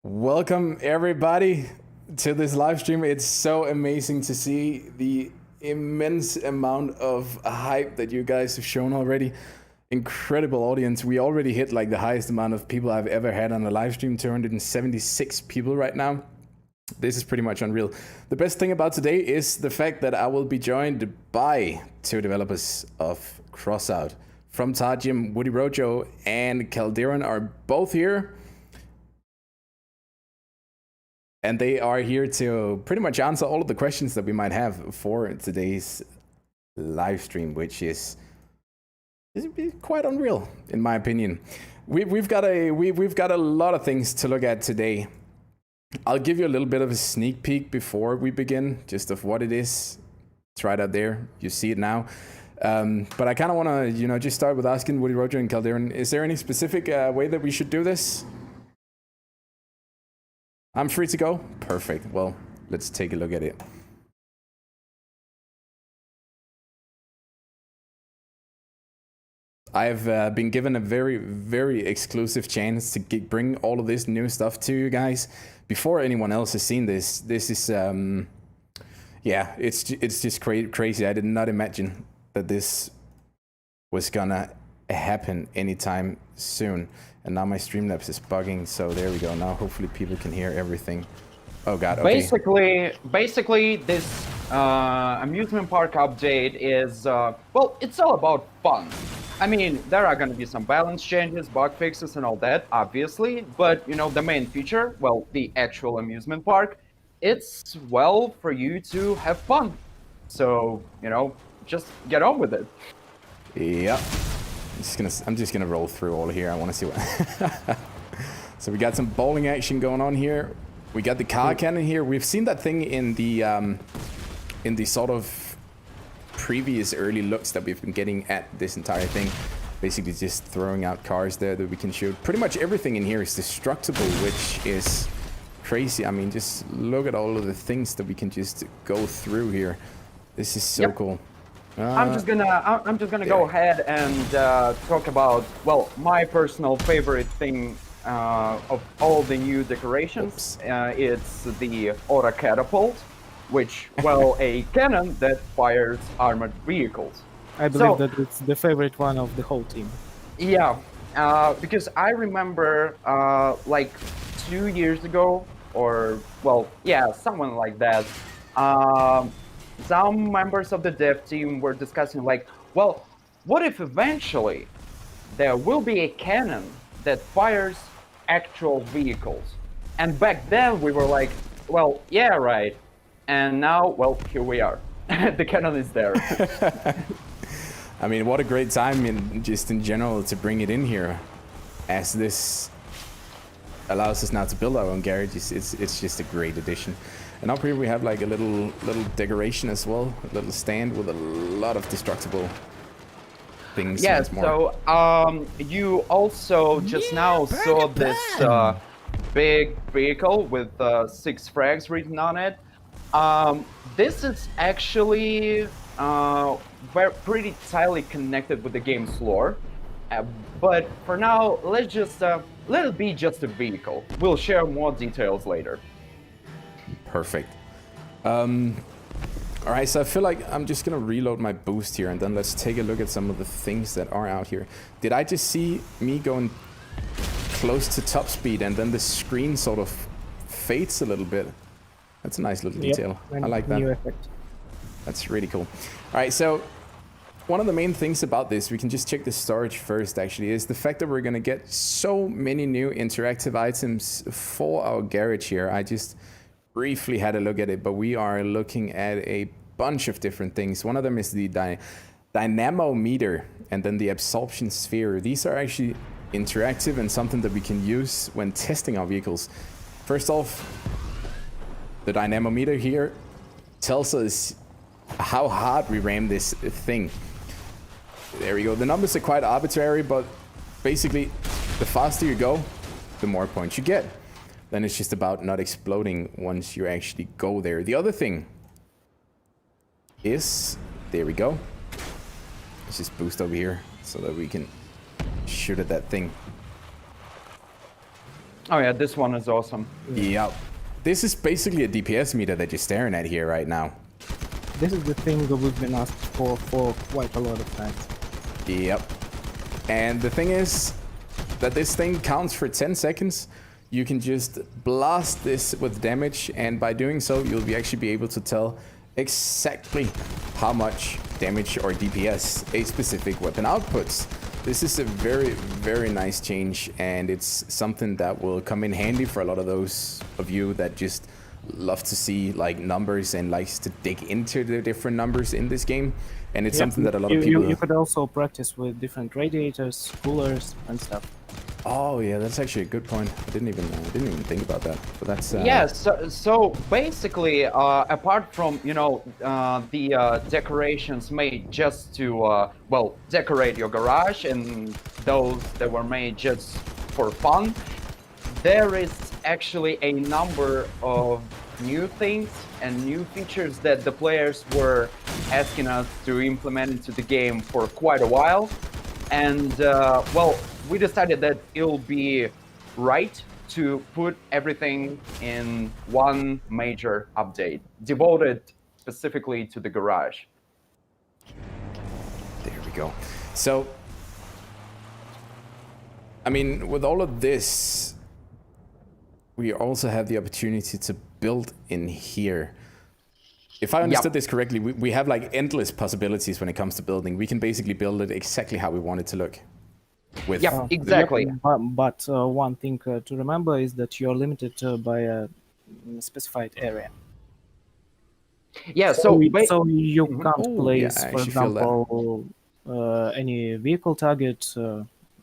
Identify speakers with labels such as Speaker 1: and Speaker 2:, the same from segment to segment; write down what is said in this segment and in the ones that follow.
Speaker 1: Welcome everybody to this live stream. It's so amazing to see the immense amount of hype that you guys have shown already. Incredible audience. We already hit like the highest amount of people I've ever had on a live stream, 276 people right now. This is pretty much unreal. The best thing about today is the fact that I will be joined by two developers of Crossout. From Targem, Woodyrojo and Kalderon are both here. And they are here to pretty much answer all of the questions that we might have for today's live stream, which is quite unreal, in my opinion. We've got a lot of things to look at today. I'll give you a little bit of a sneak peek before we begin, just of what it is. It's right out there. You see it now. But I kind of want to, just start with asking Woodyrojo and Kalderon, is there any specific way that we should do this? I'm free to go? Perfect. Well, let's take a look at it. I've been given a very, very exclusive chance to bring all of this new stuff to you guys before anyone else has seen this. This is, yeah, it's just crazy. I did not imagine that this was gonna happen anytime soon. And now my Streamlabs is bugging, so there we go. Now hopefully people can hear everything. Oh god, okay.
Speaker 2: Basically this amusement park update is, well, it's all about fun. I mean, there are gonna be some balance changes, bug fixes and all that, obviously, but the main feature, well, the actual amusement park, it's, well, for you to have fun. So, just get on with it.
Speaker 1: Yep. I'm just gonna roll through all here. I want to see what. So we got some bowling action going on here. We got the car cannon here. We've seen that thing in the sort of previous early looks that we've been getting at this entire thing. Basically, just throwing out cars there that we can shoot. Pretty much everything in here is destructible, which is crazy. I mean, just look at all of the things that we can just go through here. This is so cool.
Speaker 2: I'm just gonna go ahead and talk about, well, my personal favorite thing of all the new decorations. It's the Aura Catapult, which, well, a cannon that fires armored vehicles.
Speaker 3: I believe that it's the favorite one of the whole team.
Speaker 2: Yeah, because I remember like 2 years ago, or, well, yeah, someone like that, some members of the dev team were discussing like, well, what if eventually there will be a cannon that fires actual vehicles? And back then we were like, well, yeah, right. And now, well, here we are. The cannon is there.
Speaker 1: I mean, what a great time just in general to bring it in here, as this allows us now to build our own garage. It's just a great addition. And up here we have like a little decoration as well, a little stand with a lot of destructible things.
Speaker 2: Yeah, so you also just now saw this big vehicle with 6 frags written on it. This is actually pretty tightly connected with the game's lore. But for now, let's just let it be just a vehicle. We'll share more details later.
Speaker 1: Perfect. All right, so I feel like I'm just gonna reload my boost here, and then let's take a look at some of the things that are out here. Did I just see me going close to top speed and then the screen sort of fades a little bit? That's a nice little detail. I like that.
Speaker 3: New effect.
Speaker 1: That's really cool. All right, so one of the main things about this, we can just check the storage first actually, is the fact that we're gonna get so many new interactive items for our garage here. I just briefly had a look at it, but we are looking at a bunch of different things. One of them is the dynamometer and then the absorption sphere. These are actually interactive and something that we can use when testing our vehicles. First off, the dynamometer here tells us how hard we ram this thing. There we go. The numbers are quite arbitrary, but basically the faster you go, the more points you get. Then it's just about not exploding once you actually go there. The other thing is, there we go. Let's just boost over here so that we can shoot at that thing.
Speaker 2: Oh yeah, this one is awesome.
Speaker 1: Yep. This is basically a DPS meter that you're staring at here right now.
Speaker 3: This is the thing that we've been asked for quite a lot of times.
Speaker 1: Yep. And the thing is that this thing counts for 10 seconds. You can just blast this with damage, and by doing so, you'll actually be able to tell exactly how much damage or DPS a specific weapon outputs. This is a very, very nice change, and it's something that will come in handy for a lot of those of you that just love to see like numbers and likes to dig into the different numbers in this game. And it's something that a lot of people...
Speaker 3: You could also practice with different radiators, coolers, and stuff.
Speaker 1: Oh yeah, that's actually a good point. I didn't even think about that. But that's
Speaker 2: Yeah. So basically, apart from the decorations made just to well, decorate your garage, and those that were made just for fun, there is actually a number of new things and new features that the players were asking us to implement into the game for quite a while. And well, we decided that it'll be right to put everything in one major update devoted specifically to the garage.
Speaker 1: There we go. So, I mean, with all of this, we also have the opportunity to build in here. If I understood this correctly, we have like endless possibilities when it comes to building. We can basically build it exactly how we want it to look. With
Speaker 2: Exactly.
Speaker 3: But one thing to remember is that you're limited by a specified area.
Speaker 2: Yeah,
Speaker 3: So you can't place,
Speaker 1: I
Speaker 3: for
Speaker 1: actually feel that.
Speaker 3: example, any vehicle target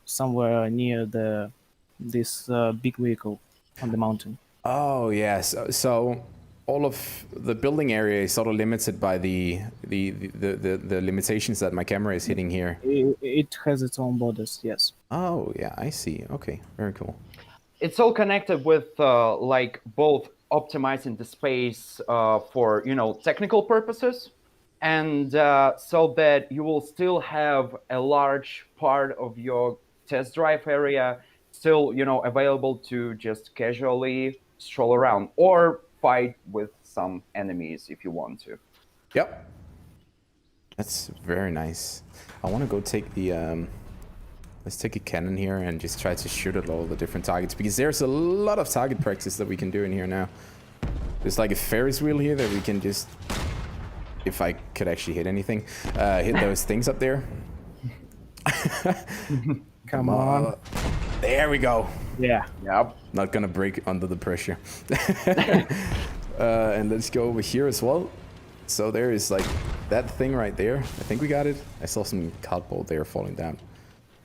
Speaker 3: somewhere near this big vehicle on the mountain.
Speaker 1: Oh yes. So all of the building area is sort of limited by the limitations that my camera is hitting here.
Speaker 3: It has its own borders, yes.
Speaker 1: Oh yeah, I see. Okay, very cool.
Speaker 2: It's all connected with like both optimizing the space for technical purposes, and so that you will still have a large part of your test drive area still available to just casually stroll around or fight with some enemies if you want to.
Speaker 1: Yep. That's very nice. I want to go take the let's take a cannon here and just try to shoot at all the different targets, because there's a lot of target practice that we can do in here now. There's like a Ferris wheel here that we can just, if I could actually hit anything, hit those things up there.
Speaker 3: Come on.
Speaker 1: There we go.
Speaker 3: Yeah.
Speaker 2: Yep.
Speaker 1: Not gonna break under the pressure. And let's go over here as well. So there is like that thing right there. I think we got it. I saw some cardboard there falling down.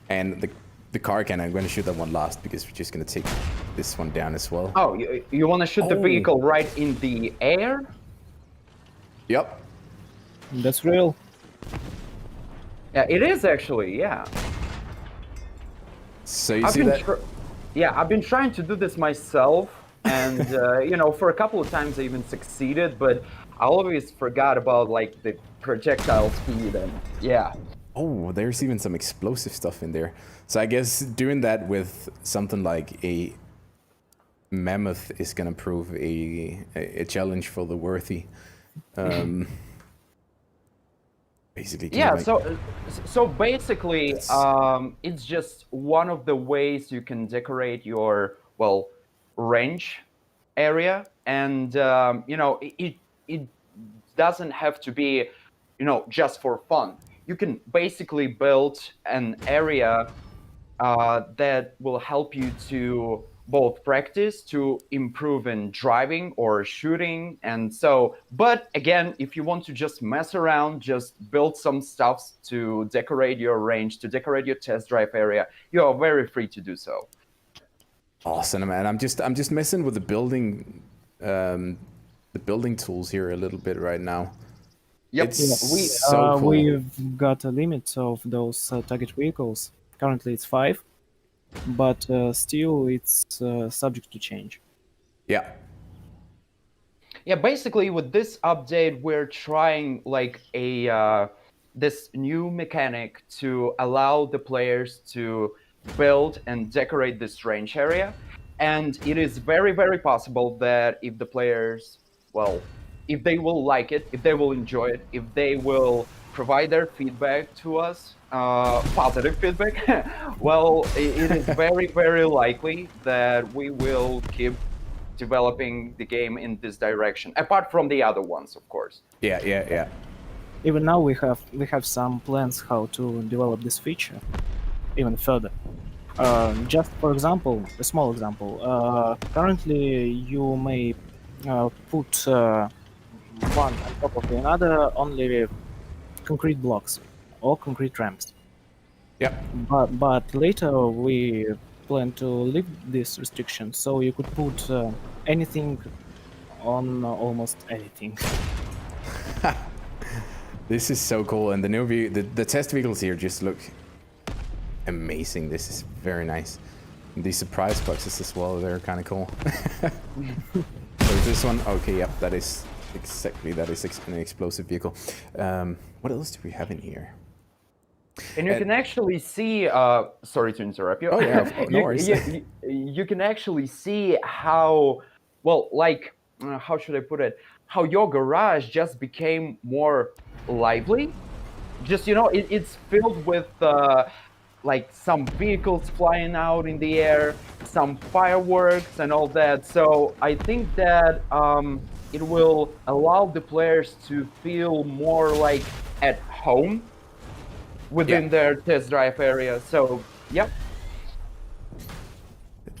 Speaker 1: And the car cannon, I'm gonna shoot that one last because we're just gonna take this one down as well.
Speaker 2: Oh, you want to shoot the vehicle right in the air?
Speaker 1: Yep.
Speaker 3: That's real.
Speaker 2: Yeah, it is actually, yeah.
Speaker 1: So you see that?
Speaker 2: I've been trying to do this myself, and for a couple of times I even succeeded, but I always forgot about like the projectile speed, and yeah.
Speaker 1: Oh, there's even some explosive stuff in there. So I guess doing that with something like a mammoth is gonna prove a challenge for the worthy. Basically.
Speaker 2: Yeah, so basically, it's just one of the ways you can decorate your range area, and it doesn't have to be just for fun. You can basically build an area that will help you to both practice, to improve in driving or shooting, and so. But again, if you want to just mess around, just build some stuff to decorate your range, to decorate your test drive area, you are very free to do so.
Speaker 1: Awesome, man. I'm just messing with the building tools here a little bit right now.
Speaker 2: Yep.
Speaker 1: It's so cool.
Speaker 3: We've got a limit of those target vehicles. Currently it's 5, but still it's subject to change.
Speaker 1: Yeah.
Speaker 2: Yeah, basically with this update, we're trying like this new mechanic to allow the players to build and decorate this range area. And it is very, very possible that if the players, well, if they will like it, if they will enjoy it, if they will provide their feedback to us, positive feedback, well, it is very, very likely that we will keep developing the game in this direction, apart from the other ones, of course.
Speaker 1: Yeah.
Speaker 3: Even now we have some plans how to develop this feature even further. Just for example, a small example. Currently, you may put one on top of the another only concrete blocks or concrete ramps.
Speaker 1: Yeah.
Speaker 3: But later we plan to lift this restriction, so you could put anything on almost anything.
Speaker 1: This is so cool, and the new the test vehicles here just look amazing. This is very nice. And these surprise boxes as well, they're kind of cool. So this one, okay, yep, that is exactly, an explosive vehicle. What else do we have in here?
Speaker 2: And you can actually see, sorry to interrupt you.
Speaker 1: Oh yeah, no worries.
Speaker 2: You can actually see how, well, like, how should I put it? How your garage just became more lively. Just, it's filled with like some vehicles flying out in the air, some fireworks and all that. So I think that it will allow the players to feel more like at home within their test drive area. So, yeah.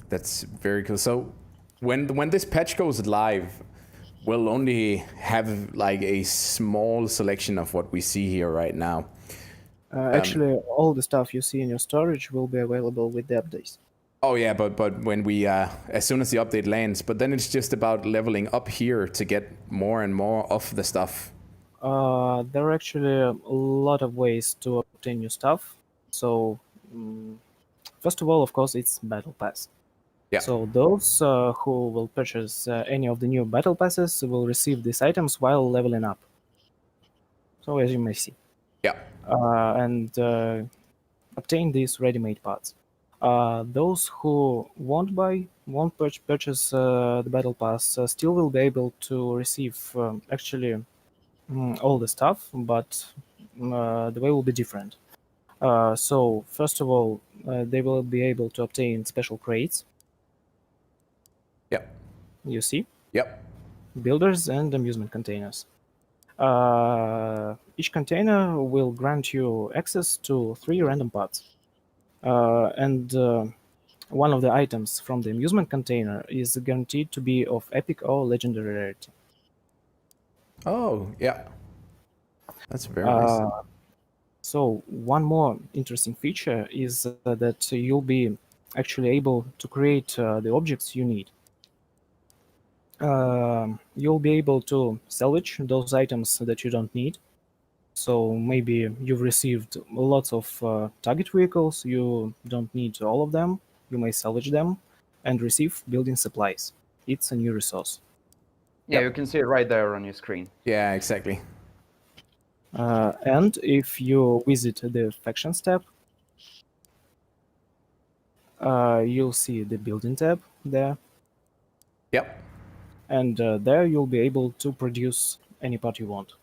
Speaker 1: That's very cool. So when this patch goes live, we'll only have like a small selection of what we see here right now.
Speaker 3: Actually, all the stuff you see in your storage will be available with the updates.
Speaker 1: Oh yeah, but when we as soon as the update lands, but then it's just about leveling up here to get more and more of the stuff.
Speaker 3: There are actually a lot of ways to obtain new stuff. So, first of all, of course, it's Battle Pass.
Speaker 1: Yeah.
Speaker 3: So those who will purchase any of the new Battle Passes will receive these items while leveling up. So as you may see.
Speaker 1: Yeah.
Speaker 3: And obtain these ready-made parts. Those who won't purchase the Battle Pass still will be able to receive actually all the stuff, but the way will be different. So first of all, they will be able to obtain special crates.
Speaker 1: Yep.
Speaker 3: You see?
Speaker 1: Yep.
Speaker 3: Builders and amusement containers. Each container will grant you access to 3 random parts. And one of the items from the amusement container is guaranteed to be of epic or legendary rarity.
Speaker 1: Oh, yeah. That's very nice.
Speaker 3: So one more interesting feature is that you'll be actually able to create the objects you need. You'll be able to salvage those items that you don't need. So maybe you've received lots of target vehicles, you don't need all of them, you may salvage them and receive building supplies. It's a new resource.
Speaker 2: Yeah, you can see it right there on your screen.
Speaker 1: Yeah, exactly.
Speaker 3: And if you visit the Factions tab, you'll see the Building tab there.
Speaker 1: Yep.
Speaker 3: And there you'll be able to produce any part you want.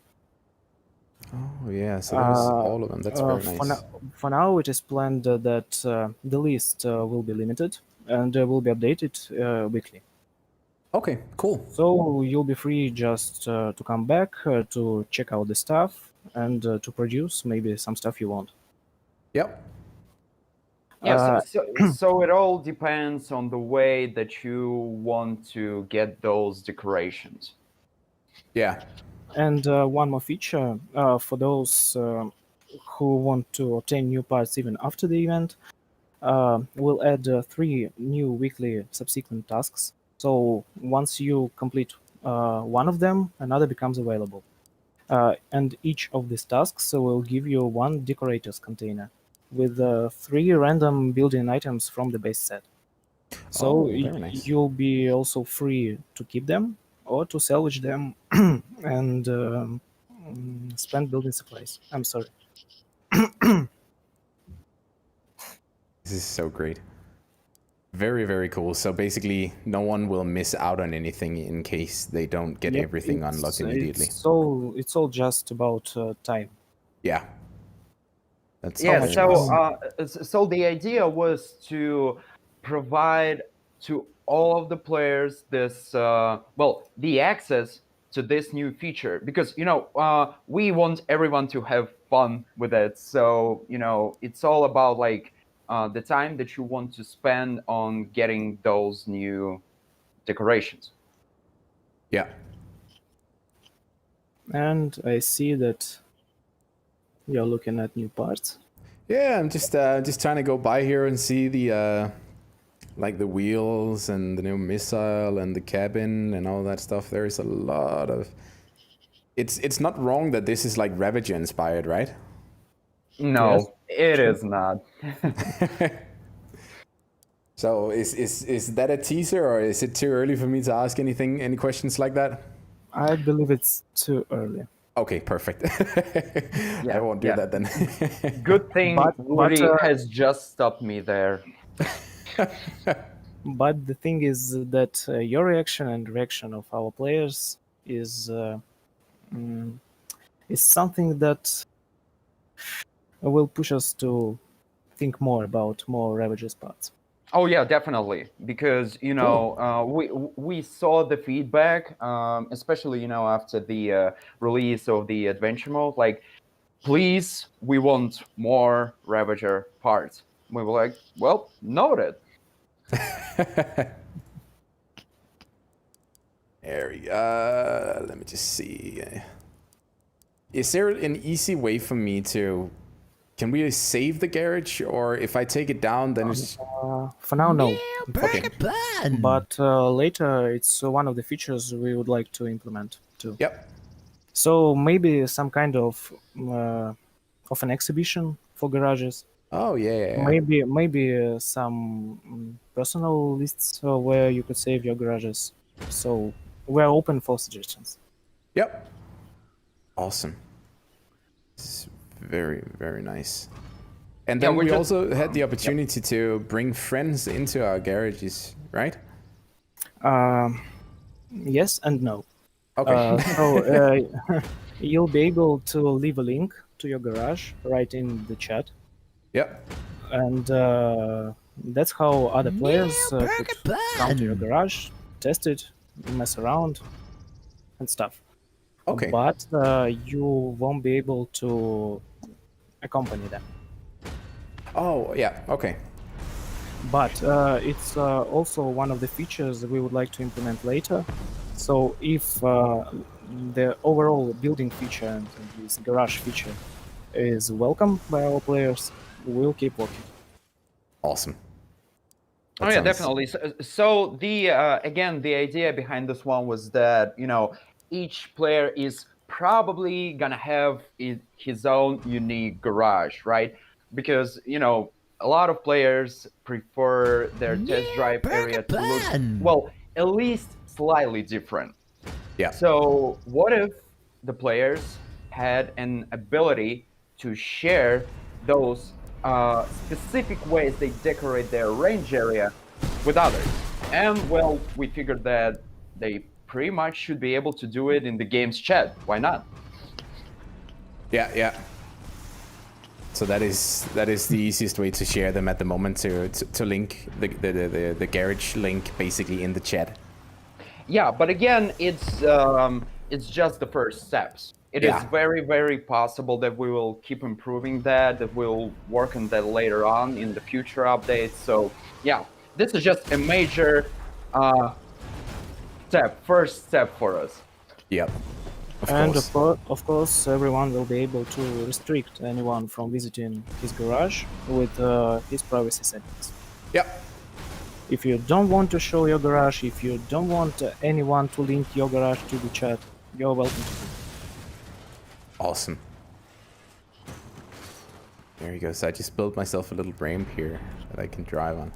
Speaker 1: Oh, yeah, so there's all of them. That's very nice.
Speaker 3: For now, it is planned that the list will be limited and will be updated weekly.
Speaker 1: Okay, cool.
Speaker 3: So you'll be free just to come back to check out the stuff and to produce maybe some stuff you want.
Speaker 1: Yep.
Speaker 2: Yeah, so it all depends on the way that you want to get those decorations.
Speaker 1: Yeah.
Speaker 3: And one more feature for those who want to obtain new parts even after the event, we'll add 3 new weekly subsequent tasks. So once you complete one of them, another becomes available. And each of these tasks will give you 1 decorator's container with 3 random building items from the base set. So
Speaker 1: nice.
Speaker 3: You'll be also free to keep them or to salvage them and spend building supplies. I'm sorry.
Speaker 1: This is so great. Very, very cool. So basically, no one will miss out on anything in case they don't get
Speaker 3: Yep,
Speaker 1: everything unlocked immediately.
Speaker 3: It's all just about time.
Speaker 1: Yeah. That's
Speaker 2: Yeah,
Speaker 3: much
Speaker 1: very
Speaker 3: time?
Speaker 1: nice.
Speaker 2: so the idea was to provide to all of the players this, the access to this new feature, because we want everyone to have fun with it. So it's all about like the time that you want to spend on getting those new decorations.
Speaker 1: Yeah.
Speaker 3: And I see that you're looking at new parts.
Speaker 1: Yeah, I'm just trying to go by here and see the like the wheels and the new missile and the cabin and all that stuff. There is a lot of. It's not wrong that this is like Ravager inspired, right?
Speaker 2: No,
Speaker 3: Yes,
Speaker 2: it
Speaker 3: sure.
Speaker 2: is not.
Speaker 1: So is that a teaser, or is it too early for me to ask any questions like that?
Speaker 3: I believe it's too early.
Speaker 1: Okay, perfect. I won't do
Speaker 2: yeah.
Speaker 1: that then.
Speaker 2: Good thing
Speaker 3: But-
Speaker 2: Woody
Speaker 3: but,
Speaker 2: has just stopped me there.
Speaker 3: But the thing is that your reaction and reaction of our players is something that will push us to think more about more Ravager's parts.
Speaker 2: Oh yeah, definitely. Because we saw the feedback, especially after the release of the adventure mode. Like, please, we want more Ravager parts. We were like, well, noted.
Speaker 1: There we go. Let me just see. Is there an easy way for me to? Can we save the garage, or if I take it down, then it's
Speaker 3: For now, no.
Speaker 1: okay.
Speaker 3: But later, it's one of the features we would like to implement too.
Speaker 1: Yep.
Speaker 3: So maybe some kind of an exhibition for garages.
Speaker 1: Oh yeah.
Speaker 3: Maybe some personal lists where you could save your garages. So we're open for suggestions.
Speaker 1: Yep. Awesome. This is very, very nice. And then we also had the opportunity to bring friends into our garages, right?
Speaker 3: Yes and no.
Speaker 1: Okay.
Speaker 3: So you'll be able to leave a link to your garage right in the chat,
Speaker 1: Yep.
Speaker 3: and that's how other players could come to your garage, test it, mess around, and stuff.
Speaker 1: Okay.
Speaker 3: But you won't be able to accompany them.
Speaker 1: Oh yeah. Okay.
Speaker 3: But it's also one of the features we would like to implement later. So if the overall building feature and this garage feature is welcome by our players, we'll keep working.
Speaker 1: Awesome.
Speaker 2: Oh yeah, definitely. So the again, the idea behind this one was that each player is probably gonna have his own unique garage, right? Because a lot of players prefer their test drive area to look at least slightly different.
Speaker 1: Yeah.
Speaker 2: So what if the players had an ability to share those specific ways they decorate their range area with others? And well, we figured that they pretty much should be able to do it in the game's chat. Why not?
Speaker 1: Yeah. So that is the easiest way to share them at the moment, to link the garage link basically in the chat.
Speaker 2: Yeah, but again, it's just the first steps. It is very, very possible that we will keep improving that we'll work on that later on in the future updates. So yeah, this is just a major first step for us.
Speaker 1: Yep.
Speaker 3: Of course, everyone will be able to restrict anyone from visiting his garage with his privacy settings.
Speaker 1: Yep.
Speaker 3: If you don't want to show your garage, if you don't want anyone to link your garage to the chat, you're welcome to do it.
Speaker 1: Awesome. There you go. So I just built myself a little ramp here that I can drive on.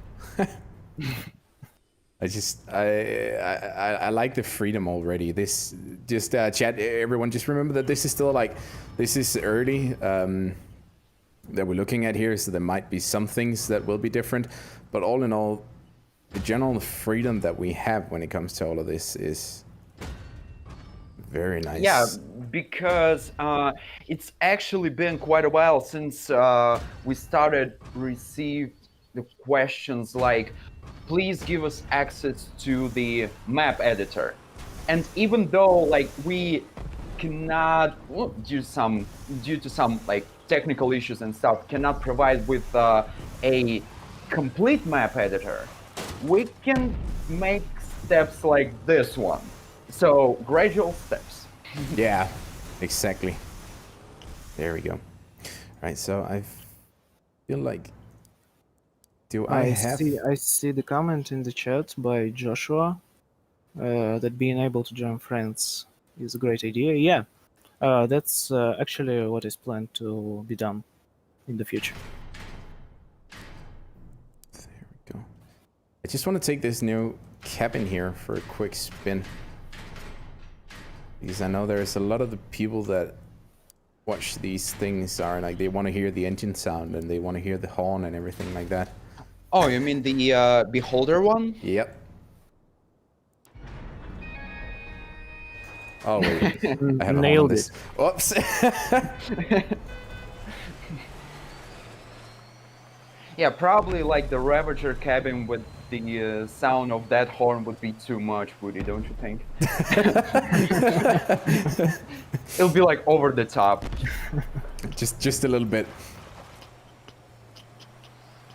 Speaker 1: I like the freedom already. This just chat. Everyone, just remember that this is still this is early that we're looking at here. So there might be some things that will be different, but all in all, the general freedom that we have when it comes to all of this is very nice.
Speaker 2: Yeah, because it's actually been quite a while since we started receive the questions like, please give us access to the map editor. And even though like we cannot, well, due to some like technical issues and stuff, cannot provide with a complete map editor, we can make steps like this one. So gradual steps.
Speaker 1: Yeah, exactly. There we go. All right, so I feel like, do I have?
Speaker 3: I see the comment in the chat by Joshua that being able to join friends is a great idea. Yeah, that's actually what is planned to be done in the future.
Speaker 1: There we go. I just want to take this new cabin here for a quick spin, because I know there's a lot of the people that watch these things are like, they want to hear the engine sound and they want to hear the horn and everything like that.
Speaker 2: Oh, you mean the beholder one?
Speaker 1: Yep. Oh wait, I have
Speaker 3: Nailed
Speaker 1: this. Oops.
Speaker 2: Yeah, probably like the Ravager cabin with the sound of that horn would be too much, Woody, don't you think? It'll be like over the top.
Speaker 1: just a little bit.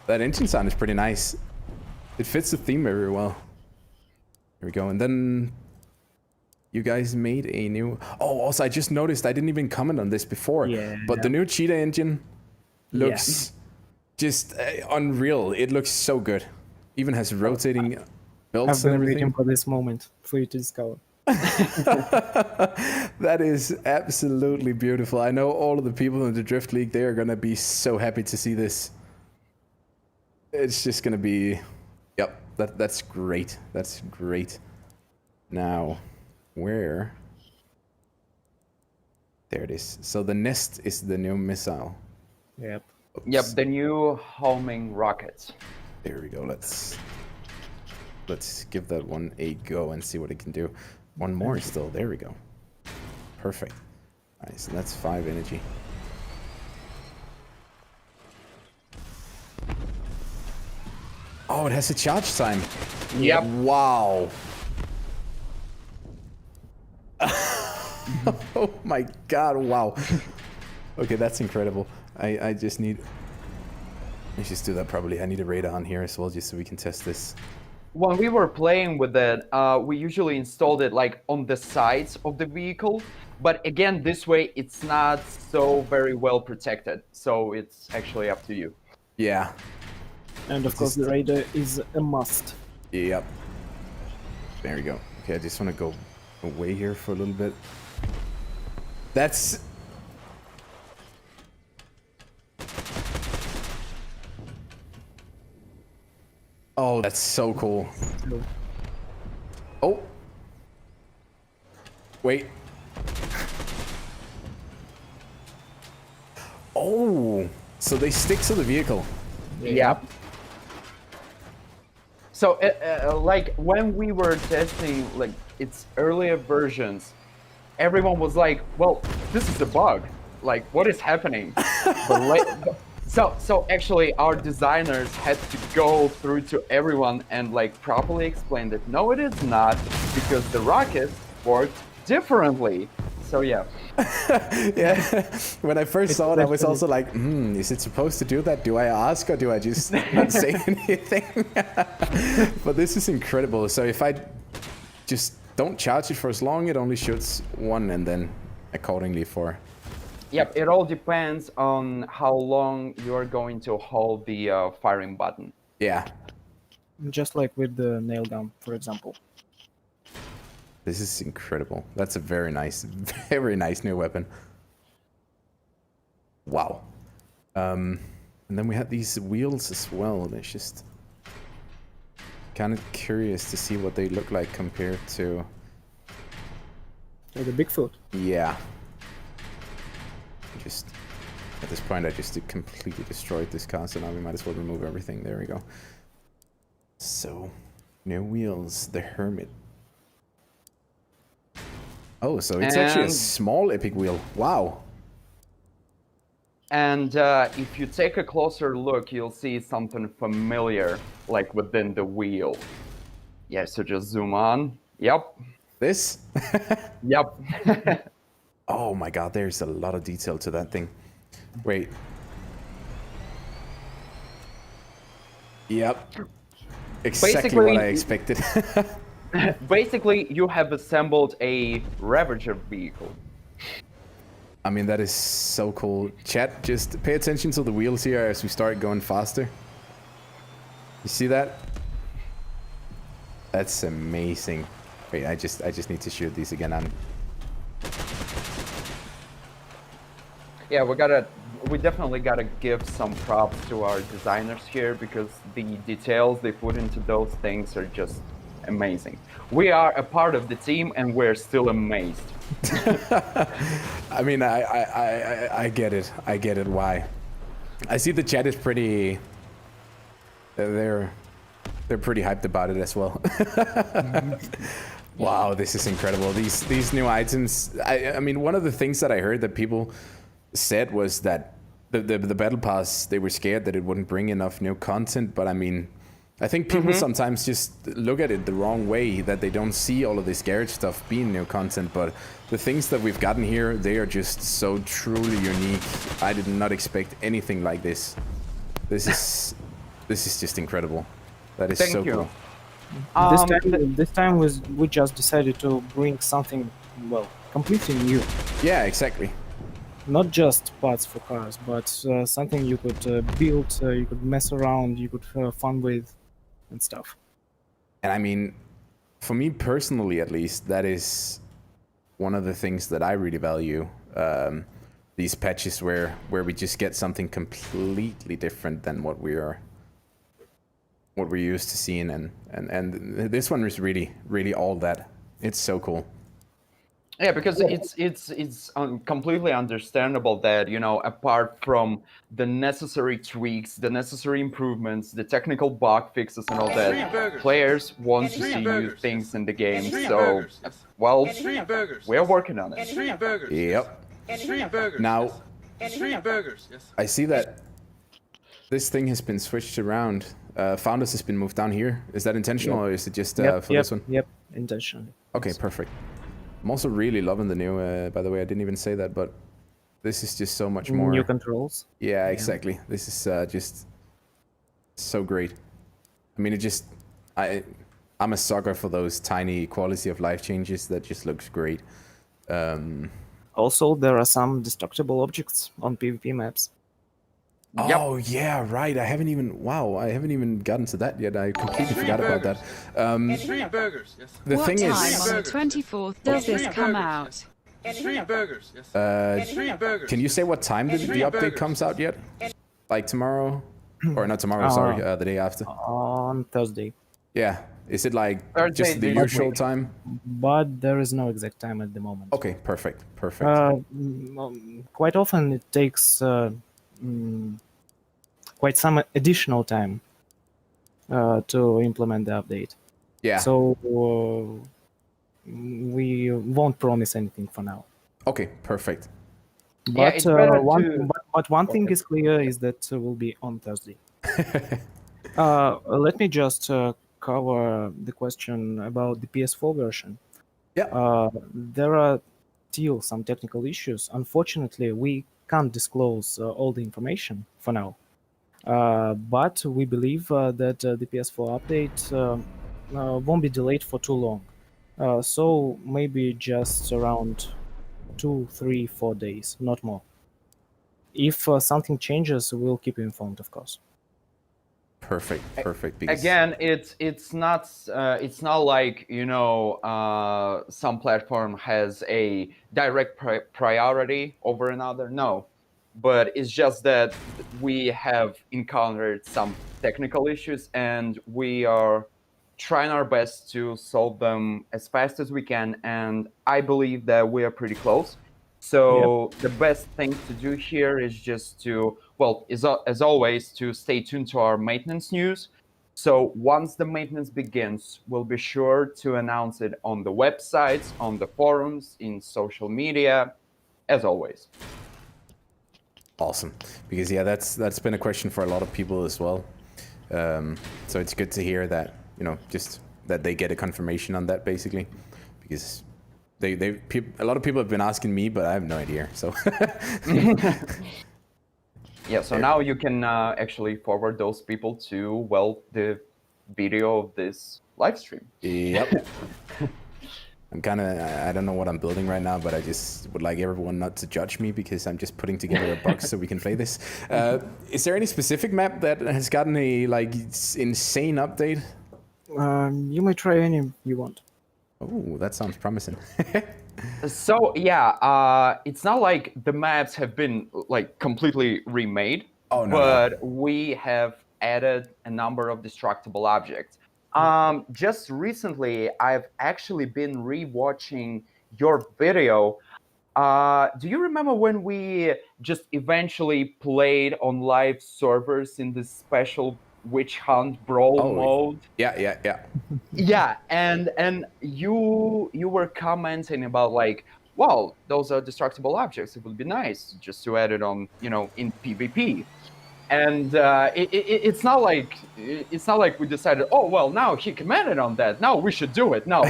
Speaker 1: That engine sound is pretty nice. It fits the theme very well. Here we go, and then you guys made a new... Oh, also I just noticed, I didn't even comment on this before, but the new Cheetah engine looks just unreal. It looks so good. Even has rotating belts
Speaker 3: I've
Speaker 1: and
Speaker 3: been waiting
Speaker 1: everything.
Speaker 3: for this moment for you to discover.
Speaker 1: That is absolutely beautiful. I know all of the people in the Drift League, they are gonna be so happy to see this. It's just gonna be... Yep, that's great. That's great. Now, where... There it is. So the nest is the new missile.
Speaker 3: Yep.
Speaker 1: Oops.
Speaker 2: Yep, the new homing rockets.
Speaker 1: There we go. Let's give that one a go and see what it can do. One more still. There we go. Perfect. All right, so that's 5 energy. Oh, it has a charge time.
Speaker 2: Yep.
Speaker 1: Wow. Oh my god, wow. Okay, that's incredible. I just need... Let's just do that probably. I need a radar on here as well, just so we can test this.
Speaker 2: When we were playing with it, we usually installed it like on the sides of the vehicle. But again, this way it's not so very well protected. So it's actually up to you.
Speaker 1: Yeah.
Speaker 3: And of course the radar is a must.
Speaker 1: Yep. There we go. Okay, I just want to go away here for a little bit. That's... Oh, that's so cool. Oh. Wait. Oh. So they stick to the vehicle.
Speaker 2: Yep. So, like, when we were testing, like, its earlier versions, everyone was like, well, this is a bug. Like, what is happening? So actually, our designers had to go through to everyone and, like, properly explain that, no, it is not, because the rockets worked differently. So, yeah.
Speaker 1: Yeah, when I first saw it, I was also like, is it supposed to do that? Do I ask or do I just not say anything? But this is incredible. So if I just don't charge it for as long, it only shoots 1 and then accordingly for...
Speaker 2: Yep, it all depends on how long you're going to hold the firing button.
Speaker 1: Yeah.
Speaker 3: Just like with the nail gun, for example.
Speaker 1: This is incredible. That's a very nice new weapon. Wow. And then we had these wheels as well. They're just kind of curious to see what they look like compared to...
Speaker 3: The Bigfoot.
Speaker 1: Yeah. Just at this point, I just completely destroyed this car, so now we might as well remove everything. There we go. So, new wheels, the Hermit. Oh, so it's actually a
Speaker 2: And-
Speaker 1: small epic wheel. Wow.
Speaker 2: And if you take a closer look, you'll see something familiar, like within the wheel. Yeah, so just zoom on. Yep.
Speaker 1: This?
Speaker 2: Yep.
Speaker 1: Oh my god, there's a lot of detail to that thing. Wait. Yep. Exactly what I expected.
Speaker 2: Basically, you have assembled a Ravager vehicle.
Speaker 1: I mean, that is so cool. Chat, just pay attention to the wheels here as we start going faster. You see that? That's amazing. Wait, I just need to shoot these again.
Speaker 2: Yeah, we definitely gotta give some props to our designers here, because the details they put into those things are just amazing. We are a part of the team and we're still amazed.
Speaker 1: I mean, I get it. I get it. Why? I see the chat is pretty. They're pretty hyped about it as well. Wow, this is incredible. These new items. I mean, one of the things that I heard that people said was that the battle pass, they were scared that it wouldn't bring enough new content. But I mean, I think people sometimes just look at it the wrong way, that they don't see all of this garage stuff being new content. But the things that we've gotten here, they are just so truly unique. I did not expect anything like this. This is just incredible. That is so cool.
Speaker 3: This time we just decided to bring something, well, completely new.
Speaker 1: Yeah, exactly.
Speaker 3: Not just parts for cars, but something you could build, you could mess around, you could have fun with, and stuff.
Speaker 1: And I mean, for me personally, at least, that is one of the things that I really value. These patches where we just get something completely different than what we're used to seeing, and this one is really all that. It's so cool.
Speaker 2: Yeah, because it's completely understandable that, you know, apart from the necessary tweaks, the necessary improvements, the technical bug fixes and all that, players want to see new things in the game. So, well, we're working on it.
Speaker 1: Yep. Now, I see that this thing has been switched around. Founders has been moved down here. Is that intentional, or is it just for this one?
Speaker 3: Yep, intentionally.
Speaker 1: Okay, perfect. I'm also really loving the new, by the way, I didn't even say that, but this is just so much more.
Speaker 3: New controls.
Speaker 1: Yeah, exactly. This is just so great. I mean, I'm a sucker for those tiny quality of life changes that just looks great.
Speaker 3: Also, there are some destructible objects on PvP maps.
Speaker 1: Oh yeah, right. I haven't even gotten to that yet. I completely forgot about that. The
Speaker 4: What
Speaker 1: thing
Speaker 4: time
Speaker 1: is,
Speaker 4: on the 24th does this come out?
Speaker 1: can you say what time the update comes out yet? Like tomorrow, or not tomorrow? Sorry, the day after.
Speaker 3: On Thursday.
Speaker 1: Yeah. Is it like
Speaker 2: Thursday,
Speaker 1: just the
Speaker 2: next
Speaker 1: usual
Speaker 2: week.
Speaker 1: time?
Speaker 3: But there is no exact time at the moment.
Speaker 1: Okay, perfect.
Speaker 3: Quite often it takes quite some additional time to implement the update.
Speaker 1: Yeah.
Speaker 3: So we won't promise anything for now.
Speaker 1: Okay, perfect.
Speaker 2: Yeah,
Speaker 3: But
Speaker 2: it's better
Speaker 3: but one thing is clear, is that will be on Thursday. Let me just cover the question about the PS4 version.
Speaker 1: Yeah.
Speaker 3: There are still some technical issues. Unfortunately, we can't disclose all the information for now. But we believe that the PS4 update won't be delayed for too long. So maybe just around 2, 3, 4 days, not more. If something changes, we'll keep you informed, of course.
Speaker 1: Perfect. Because
Speaker 2: Again, it's not like, you know, some platform has a direct priority over another. No, but it's just that we have encountered some technical issues, and we are trying our best to solve them as fast as we can. And I believe that we are pretty close. So the best thing to do here is just to, well, as always, to stay tuned to our maintenance news. So once the maintenance begins, we'll be sure to announce it on the websites, on the forums, in social media, as always.
Speaker 1: Awesome, because yeah, that's been a question for a lot of people as well. So it's good to hear that, you know, just that they get a confirmation on that basically, because a lot of people have been asking me, but I have no idea. So
Speaker 2: yeah, so now you can actually forward those people to, well, the video of this live stream.
Speaker 1: Yep. I don't know what I'm building right now, but I just would like everyone not to judge me because I'm just putting together a box so we can play this. Is there any specific map that has gotten a like insane update?
Speaker 3: You may try any you want.
Speaker 1: Oh, that sounds promising.
Speaker 2: So yeah, it's not like the maps have been like completely remade.
Speaker 1: Oh, no,
Speaker 2: but we have added a number of destructible objects. Just recently, I've actually been rewatching your video. Do you remember when we just eventually played on live servers in this special witch hunt brawl mode?
Speaker 1: Yeah.
Speaker 2: Yeah, and you were commenting about like, well, those are destructible objects. It would be nice just to add it on, you know, in PvP. And it's not like we decided, oh well, now he commented on that, now we should do it. No,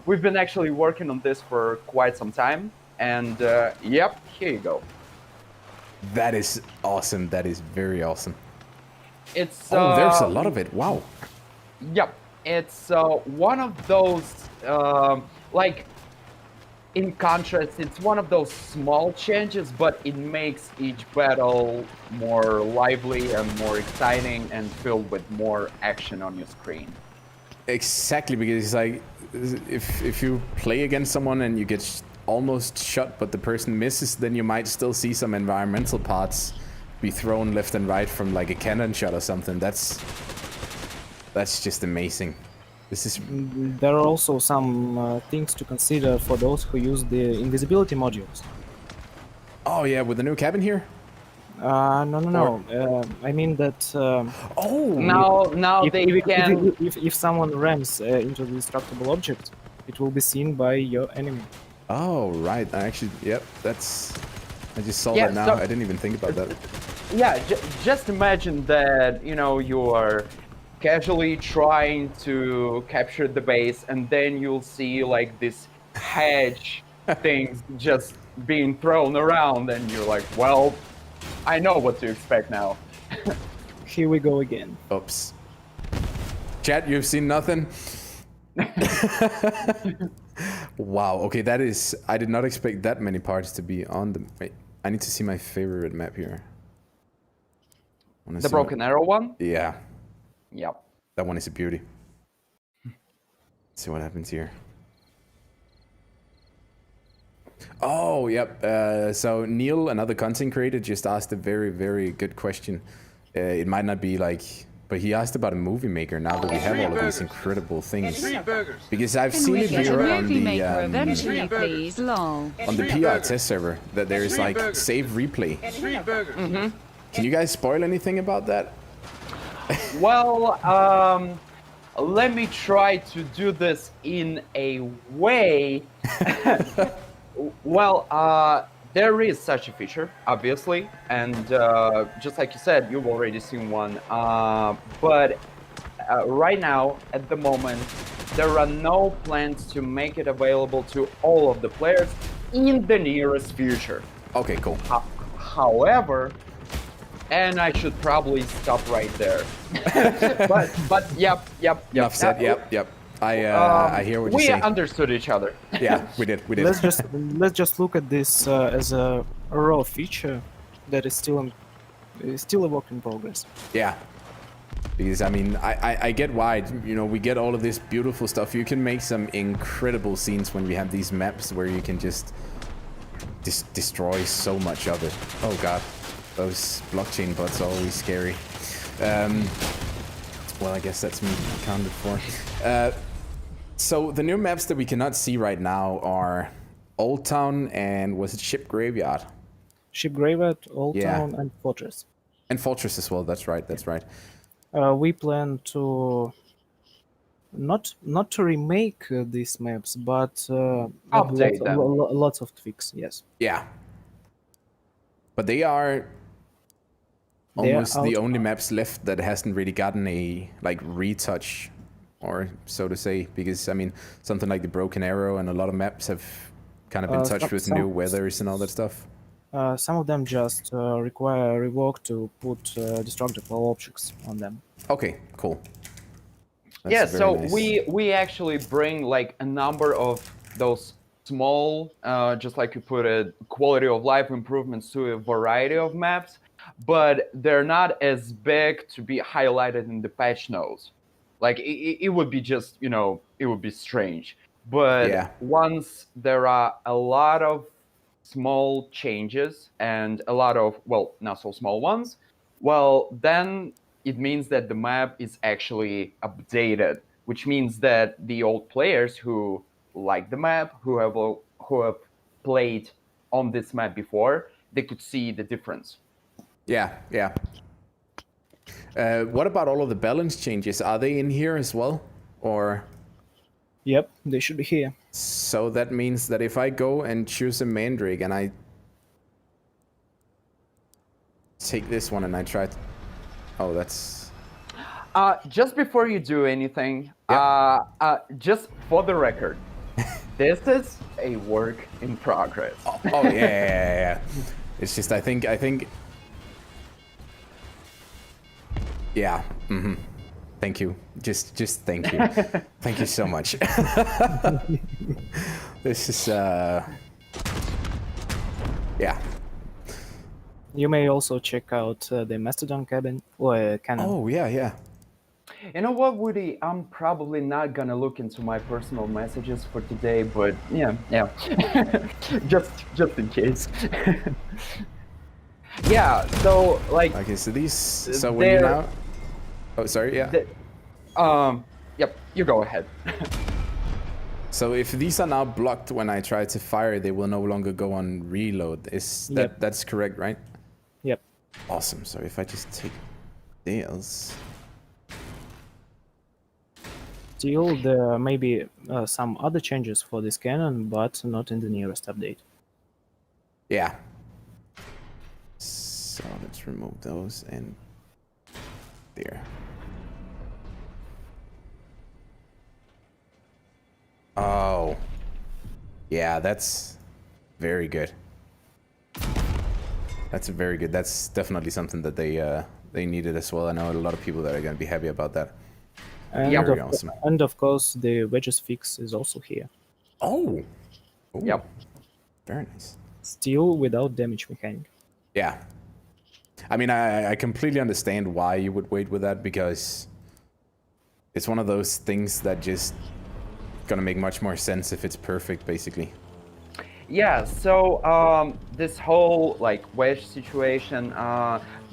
Speaker 2: we've been actually working on this for quite some time, and yep, here you go.
Speaker 1: That is awesome. That is very awesome.
Speaker 2: It's
Speaker 1: there's a lot of it. Wow.
Speaker 2: Yep, it's one of those like. In contrast, it's one of those small changes, but it makes each battle more lively and more exciting and filled with more action on your screen.
Speaker 1: Exactly, because it's like if you play against someone and you get almost shot, but the person misses, then you might still see some environmental parts be thrown left and right from like a cannon shot or something. That's just amazing.
Speaker 3: There are also some things to consider for those who use the invisibility modules.
Speaker 1: Oh yeah, with the new cabin here?
Speaker 3: No. I mean that.
Speaker 2: Now
Speaker 3: if someone rams into the destructible object, it will be seen by your enemy.
Speaker 1: Oh right, actually, yep. I just saw
Speaker 2: Yeah,
Speaker 1: that now.
Speaker 2: so-
Speaker 1: I didn't even think about that.
Speaker 2: Yeah, just imagine that, you know, you are casually trying to capture the base, and then you'll see like this hedge things just being thrown around, and you're like, well, I know what to expect now.
Speaker 3: Here we go again.
Speaker 1: Oops. Chat, you've seen nothing? Wow, okay, that is... I did not expect that many parts to be on the... Wait, I need to see my favorite map here.
Speaker 2: The Broken Arrow one?
Speaker 1: Yeah.
Speaker 2: Yep.
Speaker 1: That one is a beauty. Let's see what happens here. Oh, yep. So Neil, another content creator, just asked a very, very good question. It might not be like... But he asked about a movie maker now that we have all of these incredible things. Because I've
Speaker 4: Can
Speaker 1: seen
Speaker 4: we
Speaker 1: it
Speaker 4: get a
Speaker 1: here on
Speaker 4: movie
Speaker 1: the...
Speaker 4: maker eventually, please? Lol.
Speaker 1: on the PR test server, that there is like save replay.
Speaker 2: Mm-hmm.
Speaker 1: Can you guys spoil anything about that?
Speaker 2: Well, let me try to do this in a way. Well, there is such a feature, obviously, and just like you said, you've already seen one. But right now, at the moment, there are no plans to make it available to all of the players in the nearest future.
Speaker 1: Okay, cool.
Speaker 2: However, and I should probably stop right there. but yep.
Speaker 1: Enough said. Yep. I hear what you're saying.
Speaker 2: We understood each other.
Speaker 1: Yeah, we did.
Speaker 3: Let's just look at this as a raw feature that is still a work in progress.
Speaker 1: Yeah. Because I mean, I get why, you know, we get all of this beautiful stuff. You can make some incredible scenes when we have these maps where you can just destroy so much of it. Oh god, those blockchain bots are always scary. Well, I guess that's me accounted for. So the new maps that we cannot see right now are Old Town and was it Ship Graveyard?
Speaker 3: Ship Graveyard, Old
Speaker 1: Yeah.
Speaker 3: Town, and Fortress.
Speaker 1: And Fortress as well. That's right.
Speaker 3: We plan to not to remake these maps, but add
Speaker 2: Update them.
Speaker 3: lots of tweaks. Yes,
Speaker 1: Yeah. But they are
Speaker 3: they are
Speaker 1: almost the
Speaker 3: out.
Speaker 1: only maps left that hasn't really gotten a like retouch, or so to say, because I mean something like the Broken Arrow and a lot of maps have kind of been touched with new weathers and all that stuff.
Speaker 3: Some of them just require rework to put destructible objects on them.
Speaker 1: Okay, cool. That's
Speaker 2: Yeah,
Speaker 1: very
Speaker 2: so
Speaker 1: nice.
Speaker 2: we actually bring like a number of those small, just like you put it, quality of life improvements to a variety of maps, but they're not as big to be highlighted in the patch notes. Like it would be just, it would be strange. But
Speaker 1: Yeah.
Speaker 2: once there are a lot of small changes and a lot of, well, not so small ones, well, then it means that the map is actually updated, which means that the old players who like the map, who have played on this map before, they could see the difference.
Speaker 1: Yeah, yeah. What about all of the balance changes? Are they in here as well? Or
Speaker 3: Yep, they should be here.
Speaker 1: so that means that if I go and choose a Mandrake and I take this one and I try to... Oh, that's...
Speaker 2: Just before you do anything,
Speaker 1: Yeah.
Speaker 2: just for the record, this is a work in progress.
Speaker 1: Oh, yeah. It's just, I think... Yeah. Mm-hmm. Thank you. Just thank you. Thank you so much. This is, yeah.
Speaker 3: You may also check out the Mastodon cabin or cannon.
Speaker 1: Oh, yeah.
Speaker 2: You know what, Woody? I'm probably not gonna look into my personal messages for today, but yeah, just in case. Yeah. So like.
Speaker 1: Okay, so these... So when you now... Oh, sorry, yeah.
Speaker 2: Yep. You go ahead.
Speaker 1: So if these are now blocked when I try to fire, they will no longer go on reload. Is that
Speaker 3: Yep.
Speaker 1: That's correct, right?
Speaker 3: Yep.
Speaker 1: Awesome. So if I just take this.
Speaker 3: Still, there may be some other changes for this cannon, but not in the nearest update.
Speaker 1: Yeah. So let's remove those and there. Oh. Yeah, that's very good. That's very good. That's definitely something that they needed as well. I know a lot of people that are going to be happy about that.
Speaker 3: And,
Speaker 1: Very awesome.
Speaker 3: And of course, the wedges fix is also here.
Speaker 1: Oh. Ooh,
Speaker 2: Yep.
Speaker 1: Very nice.
Speaker 3: Still without damage mechanic.
Speaker 1: Yeah. I mean, I completely understand why you would wait with that, because it's one of those things that just gonna make much more sense if it's perfect, basically.
Speaker 2: Yeah, so this whole like wedge situation,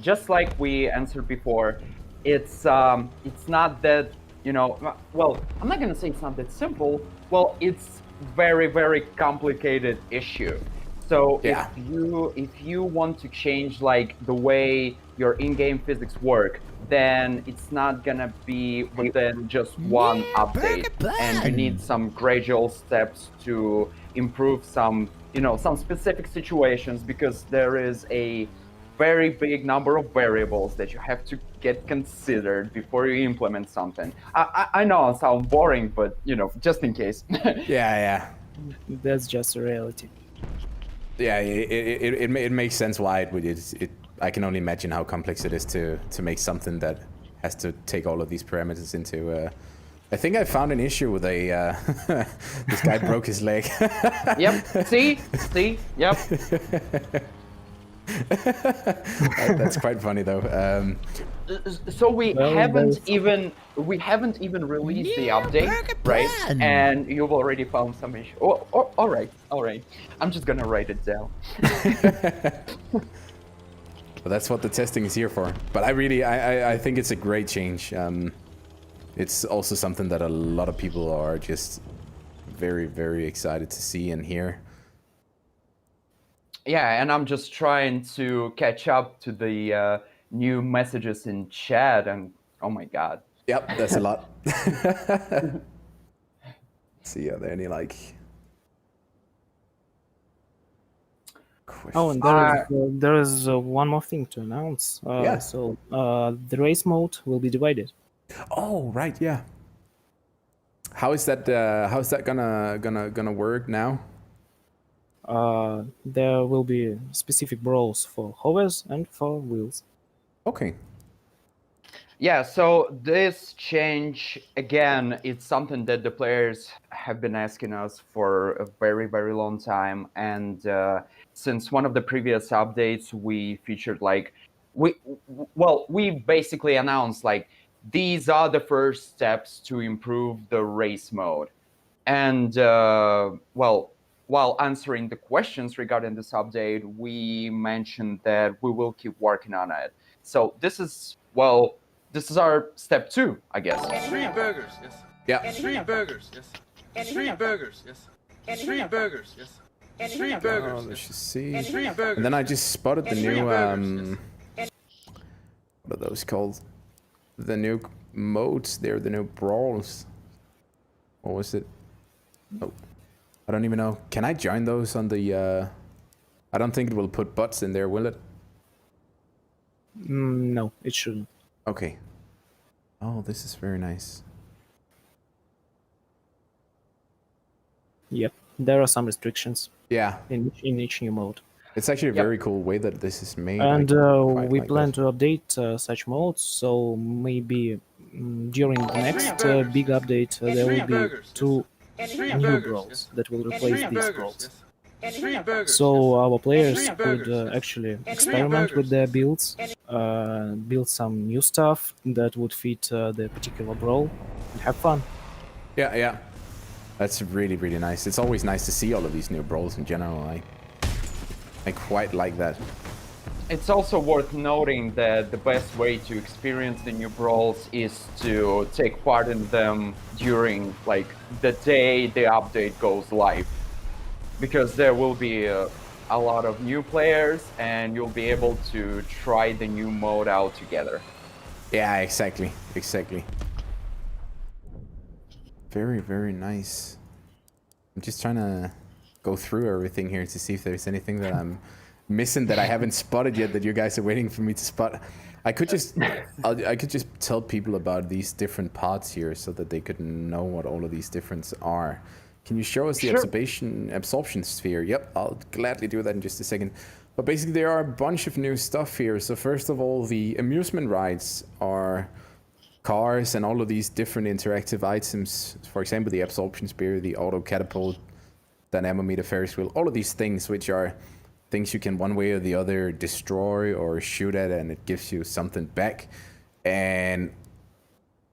Speaker 2: just like we answered before, it's not that, well, I'm not gonna say it's not that simple. Well, it's very complicated issue. So
Speaker 1: Yeah.
Speaker 2: if you want to change like the way your in-game physics work, then it's not gonna be within just one update, and you need some gradual steps to improve some specific situations, because there is a very big number of variables that you have to get considered before you implement something. I know I sound boring, but just in case.
Speaker 1: Yeah.
Speaker 3: That's just a reality.
Speaker 1: Yeah, it makes sense why it would. I can only imagine how complex it is to make something that has to take all of these parameters into. I think I found an issue with a. This guy broke his leg.
Speaker 2: Yep. See. Yep.
Speaker 1: That's quite funny though.
Speaker 2: So we
Speaker 3: Well,
Speaker 2: haven't
Speaker 3: that's-
Speaker 2: even released the update, right? And you've already found some issue. Oh, all right. I'm just gonna write it down.
Speaker 1: But that's what the testing is here for. But I think it's a great change. It's also something that a lot of people are just very excited to see and hear.
Speaker 2: Yeah, and I'm just trying to catch up to the new messages in chat and Oh my god.
Speaker 1: Yep, that's a lot. See, are there any like questions?
Speaker 3: Oh, and there is one more thing to announce.
Speaker 1: Yeah.
Speaker 3: So the race mode will be divided.
Speaker 1: Oh, right, yeah. How is that gonna work now?
Speaker 3: There will be specific brawls for hovers and for wheels.
Speaker 1: Okay.
Speaker 2: Yeah, so this change, again, it's something that the players have been asking us for a very, very long time. And since one of the previous updates, we featured like, we basically announced like, these are the first steps to improve the race mode. And while answering the questions regarding this update, we mentioned that we will keep working on it. So this is our step 2, I guess.
Speaker 5: Street burgers, yes.
Speaker 1: Yeah.
Speaker 5: Street burgers, yes. Street burgers, yes. Street burgers, yes. Street burgers.
Speaker 1: Oh, let's just see.
Speaker 5: Street burgers.
Speaker 1: And then I just spotted the new what are those called? The new modes there, the new brawls. What was it? Oh, I don't even know. Can I join those on the? I don't think it will put bots in there, will it?
Speaker 3: No, it shouldn't.
Speaker 1: Okay. Oh, this is very nice.
Speaker 3: Yep, there are some restrictions
Speaker 1: Yeah,
Speaker 3: in each new mode.
Speaker 1: it's actually a very cool way that this is made.
Speaker 3: And
Speaker 1: quite
Speaker 3: we
Speaker 1: like
Speaker 3: plan
Speaker 1: that.
Speaker 3: to update such modes, so maybe during the next big update there will be 2 new brawls that will replace these brawls. So our players could actually experiment with their builds, build some new stuff that would fit the particular brawl, and have fun.
Speaker 1: Yeah. That's really, really nice. It's always nice to see all of these new brawls in general. I quite like that.
Speaker 2: It's also worth noting that the best way to experience the new brawls is to take part in them during like the day the update goes live, because there will be a lot of new players and you'll be able to try the new mode out together.
Speaker 1: Yeah, exactly. Very, very nice. I'm just trying to go through everything here to see if there's anything that I'm missing that I haven't spotted yet that you guys are waiting for me to spot. I could just tell people about these different parts here so that they could know what all of these differences are. Can you show us the
Speaker 2: Sure.
Speaker 1: absorption sphere? Yep, I'll gladly do that in just a second. But basically there are a bunch of new stuff here. So first of all, the amusement rides are cars and all of these different interactive items. For example, the absorption spear, the auto catapult, dynamometer, Ferris wheel, all of these things which are things you can one way or the other destroy or shoot at, and it gives you something back. And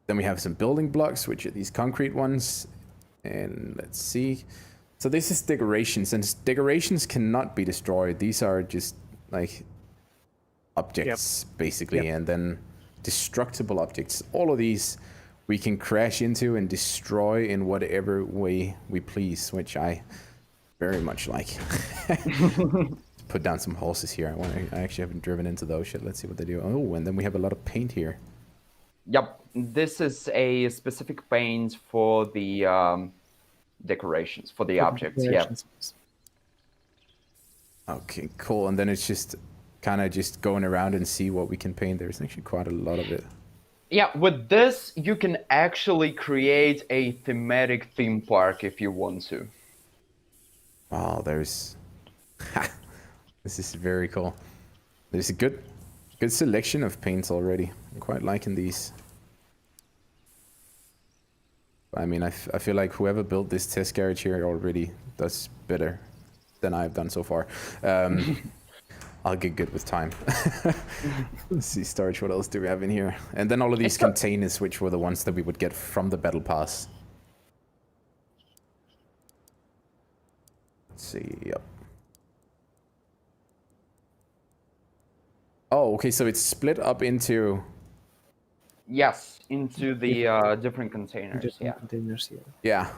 Speaker 1: then we have some building blocks, which are these concrete ones. And let's see. So this is decorations, and decorations cannot be destroyed. These are just like objects, basically, and then destructible objects. All of these we can crash into and destroy in whatever way we please, which I very much like. Put down some horses here. I actually haven't driven into those yet. Let's see what they do. Oh, and then we have a lot of paint here.
Speaker 2: Yep, this is a specific paint for the decorations, for the objects. Yeah.
Speaker 1: Okay, cool. And then it's just kind of just going around and see what we can paint. There's actually quite a lot of it.
Speaker 2: Yeah, with this, you can actually create a thematic theme park if you want to.
Speaker 1: Wow, there's... This is very cool. There's a good selection of paints already. I'm quite liking these. I mean, I feel like whoever built this test garage here already does better than I've done so far. I'll get good with time. Let's see, storage, what else do we have in here? And then all of these containers, which were the ones that we would get from the battle pass. Let's see, yep. Oh, okay, so it's split up into...
Speaker 2: Yes, into the different containers.
Speaker 3: Containers here.
Speaker 1: Yeah.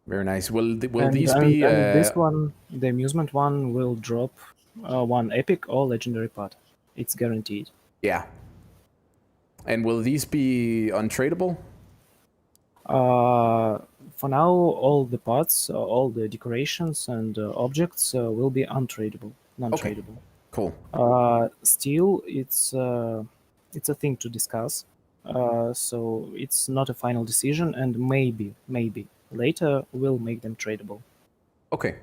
Speaker 1: Very nice. Will
Speaker 3: And
Speaker 1: these be...
Speaker 3: this one, the amusement one, will drop one epic or legendary part. It's guaranteed.
Speaker 1: Yeah. And will these be untradeable?
Speaker 3: For now, all the parts, all the decorations and objects will be untradeable, non-tradable.
Speaker 1: Cool.
Speaker 3: Still, it's a thing to discuss. So it's not a final decision, and maybe later we'll make them tradable.
Speaker 1: Okay.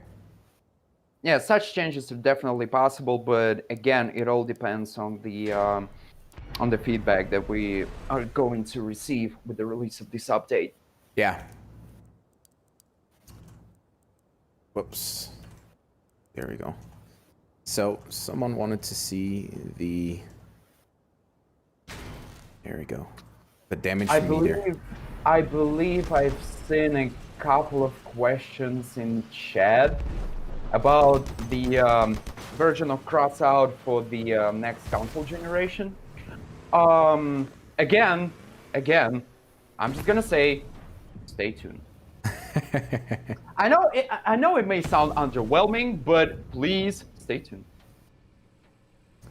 Speaker 2: Yeah, such changes are definitely possible, but again, it all depends on the feedback that we are going to receive with the release of this update.
Speaker 1: Yeah. Whoops. There we go. So someone wanted to see the. There we go. The damage meter.
Speaker 2: I believe I've seen a couple of questions in chat about the version of Crossout for the next console generation. Again, I'm just gonna say, stay tuned. I know it may sound underwhelming, but please stay tuned.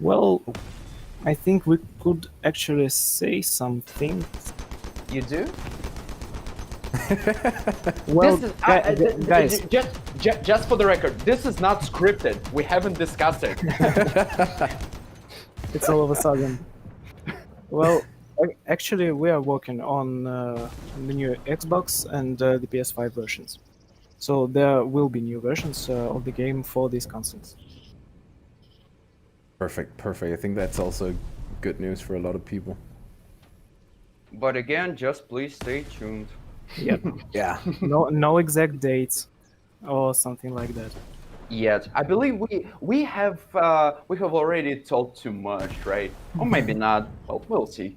Speaker 3: Well, I think we could actually say something.
Speaker 2: You do?
Speaker 3: Well,
Speaker 2: This is,
Speaker 3: guys,
Speaker 2: just for the record, this is not scripted. We haven't discussed it.
Speaker 3: it's all of a sudden. Well, actually, we are working on the new Xbox and the PS5 versions. So there will be new versions of the game for these consoles.
Speaker 1: Perfect. I think that's also good news for a lot of people.
Speaker 2: But again, just please stay tuned.
Speaker 3: Yep.
Speaker 1: Yeah.
Speaker 3: No exact dates or something like that.
Speaker 2: Yet, I believe we have already told too much, right? Or maybe not. Well, we'll see.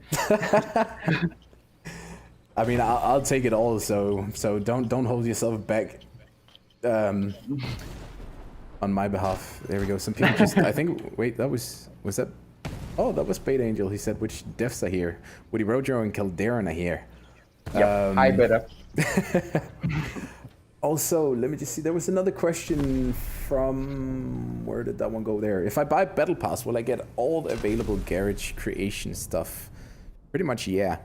Speaker 1: I mean, I'll take it all. So don't hold yourself back. On my behalf. There we go. Some people just. I think. Wait, was that? Oh, that was Bait Angel. He said, which devs are here? Woodyrojo and Kalderon are here.
Speaker 2: Yep. Hi, Beta.
Speaker 1: Also, let me just see. There was another question from... Where did that one go there? If I buy Battle Pass, will I get all the available garage creation stuff? Pretty much, yeah.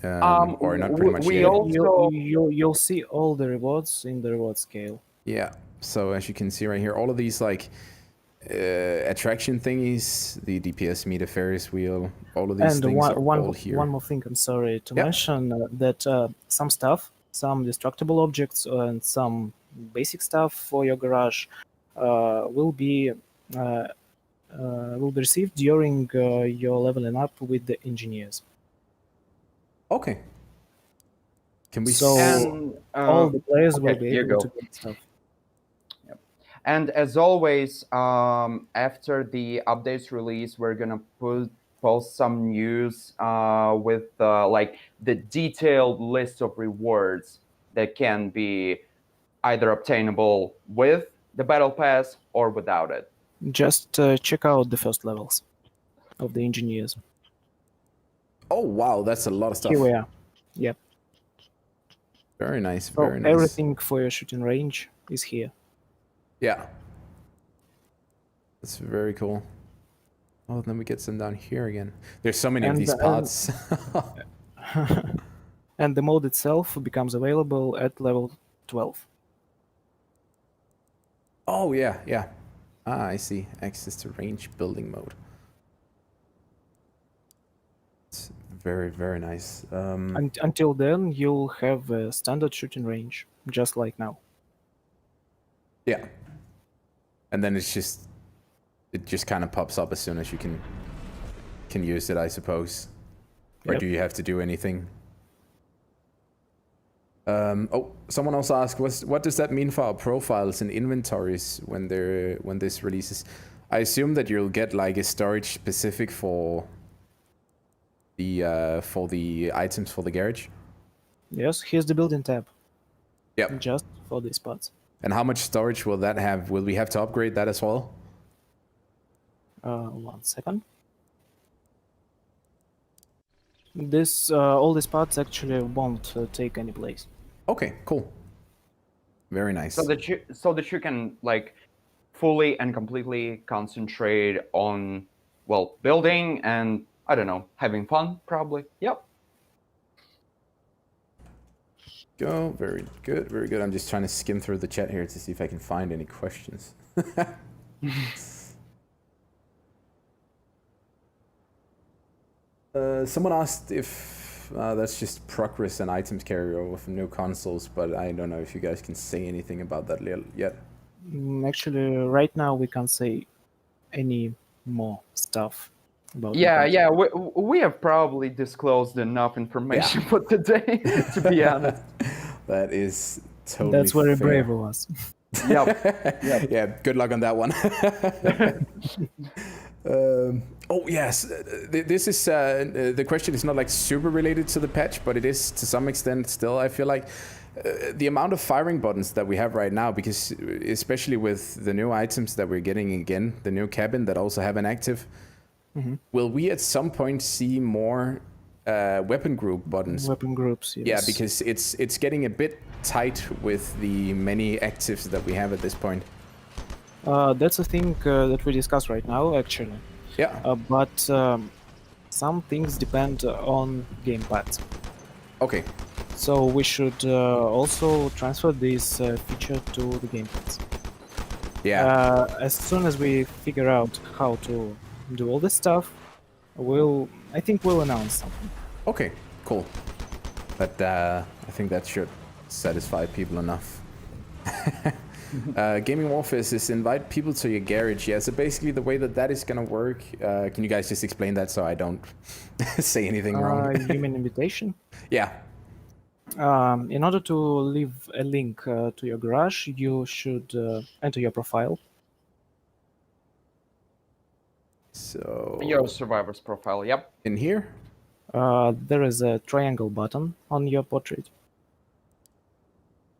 Speaker 1: Or not pretty much,
Speaker 2: we
Speaker 1: yeah.
Speaker 2: also...
Speaker 3: You'll see all the rewards in the reward scale.
Speaker 1: Yeah. So as you can see right here, all of these like attraction thingies, the DPS meter Ferris wheel, all of these
Speaker 3: And
Speaker 1: things are all here.
Speaker 3: one more thing, I'm sorry to
Speaker 1: Yep.
Speaker 3: mention that some stuff, some destructible objects and some basic stuff for your garage will be received during your leveling up with the engineers.
Speaker 1: Okay. Can we
Speaker 3: So
Speaker 2: And,
Speaker 3: all the players will
Speaker 2: okay,
Speaker 3: be
Speaker 2: here you
Speaker 3: able
Speaker 2: go.
Speaker 3: to get stuff.
Speaker 2: And as always, after the updates release, we're gonna post some news with like the detailed list of rewards that can be either obtainable with the battle pass or without it.
Speaker 3: Just check out the first levels of the engineers.
Speaker 1: Oh wow, that's a lot of stuff.
Speaker 3: Here we are. Yep.
Speaker 1: Very nice,
Speaker 3: So
Speaker 1: very nice.
Speaker 3: everything for your shooting range is here.
Speaker 1: Yeah. That's very cool. Oh, then we get some down here again. There's so many of these pods.
Speaker 3: And the mode itself becomes available at level 12.
Speaker 1: Oh yeah, yeah. Ah, I see. Access to range building mode. It's very, very nice.
Speaker 3: Until then, you'll have a standard shooting range, just like now.
Speaker 1: Yeah. And then it just kind of pops up as soon as you can use it, I suppose. Or
Speaker 3: Yep.
Speaker 1: do you have to do anything? Oh, someone else asked, what does that mean for our profiles and inventories when this releases? I assume that you'll get like a storage specific for the items for the garage.
Speaker 3: Yes, here's the building tab.
Speaker 1: Yep.
Speaker 3: Just for these spots.
Speaker 1: And how much storage will that have? Will we have to upgrade that as well?
Speaker 3: 1 second. This all these parts actually won't take any place.
Speaker 1: Okay, cool. Very nice.
Speaker 2: So that you can like fully and completely concentrate on, well, building and I don't know, having fun, probably. Yep.
Speaker 1: Go, very good, very good. I'm just trying to skim through the chat here to see if I can find any questions. Someone asked if that's just progress and items carryover from new consoles, but I don't know if you guys can say anything about that yet.
Speaker 3: Actually, right now we can't say any more stuff about the
Speaker 2: Yeah,
Speaker 3: console.
Speaker 2: yeah, we have probably disclosed enough information for today, to be honest.
Speaker 1: That is totally
Speaker 3: That's very
Speaker 1: fair.
Speaker 3: brave of us.
Speaker 2: Yep.
Speaker 1: Yeah, good luck on that one. Oh yes, this is the question is not like super related to the patch, but it is to some extent still. I feel like the amount of firing buttons that we have right now, because especially with the new items that we're getting again, the new cabin that also have an active, will we at some point see more weapon group buttons?
Speaker 3: Weapon groups, yes.
Speaker 1: Yeah, because it's getting a bit tight with the many actives that we have at this point.
Speaker 3: That's a thing that we discuss right now, actually.
Speaker 1: Yeah.
Speaker 3: But some things depend on gamepads.
Speaker 1: Okay.
Speaker 3: So we should also transfer this feature to the gamepads.
Speaker 1: Yeah.
Speaker 3: As soon as we figure out how to do all this stuff, I think we'll announce something.
Speaker 1: Okay. Cool. But I think that should satisfy people enough. Gaming Warfare says invite people to your garage. Yeah, so basically the way that is gonna work, can you guys just explain that so I don't say anything wrong?
Speaker 3: You mean invitation?
Speaker 1: Yeah.
Speaker 3: In order to leave a link to your garage, you should enter your profile.
Speaker 1: So
Speaker 2: Your survivor's profile, yep.
Speaker 1: in here?
Speaker 3: There is a triangle button on your portrait.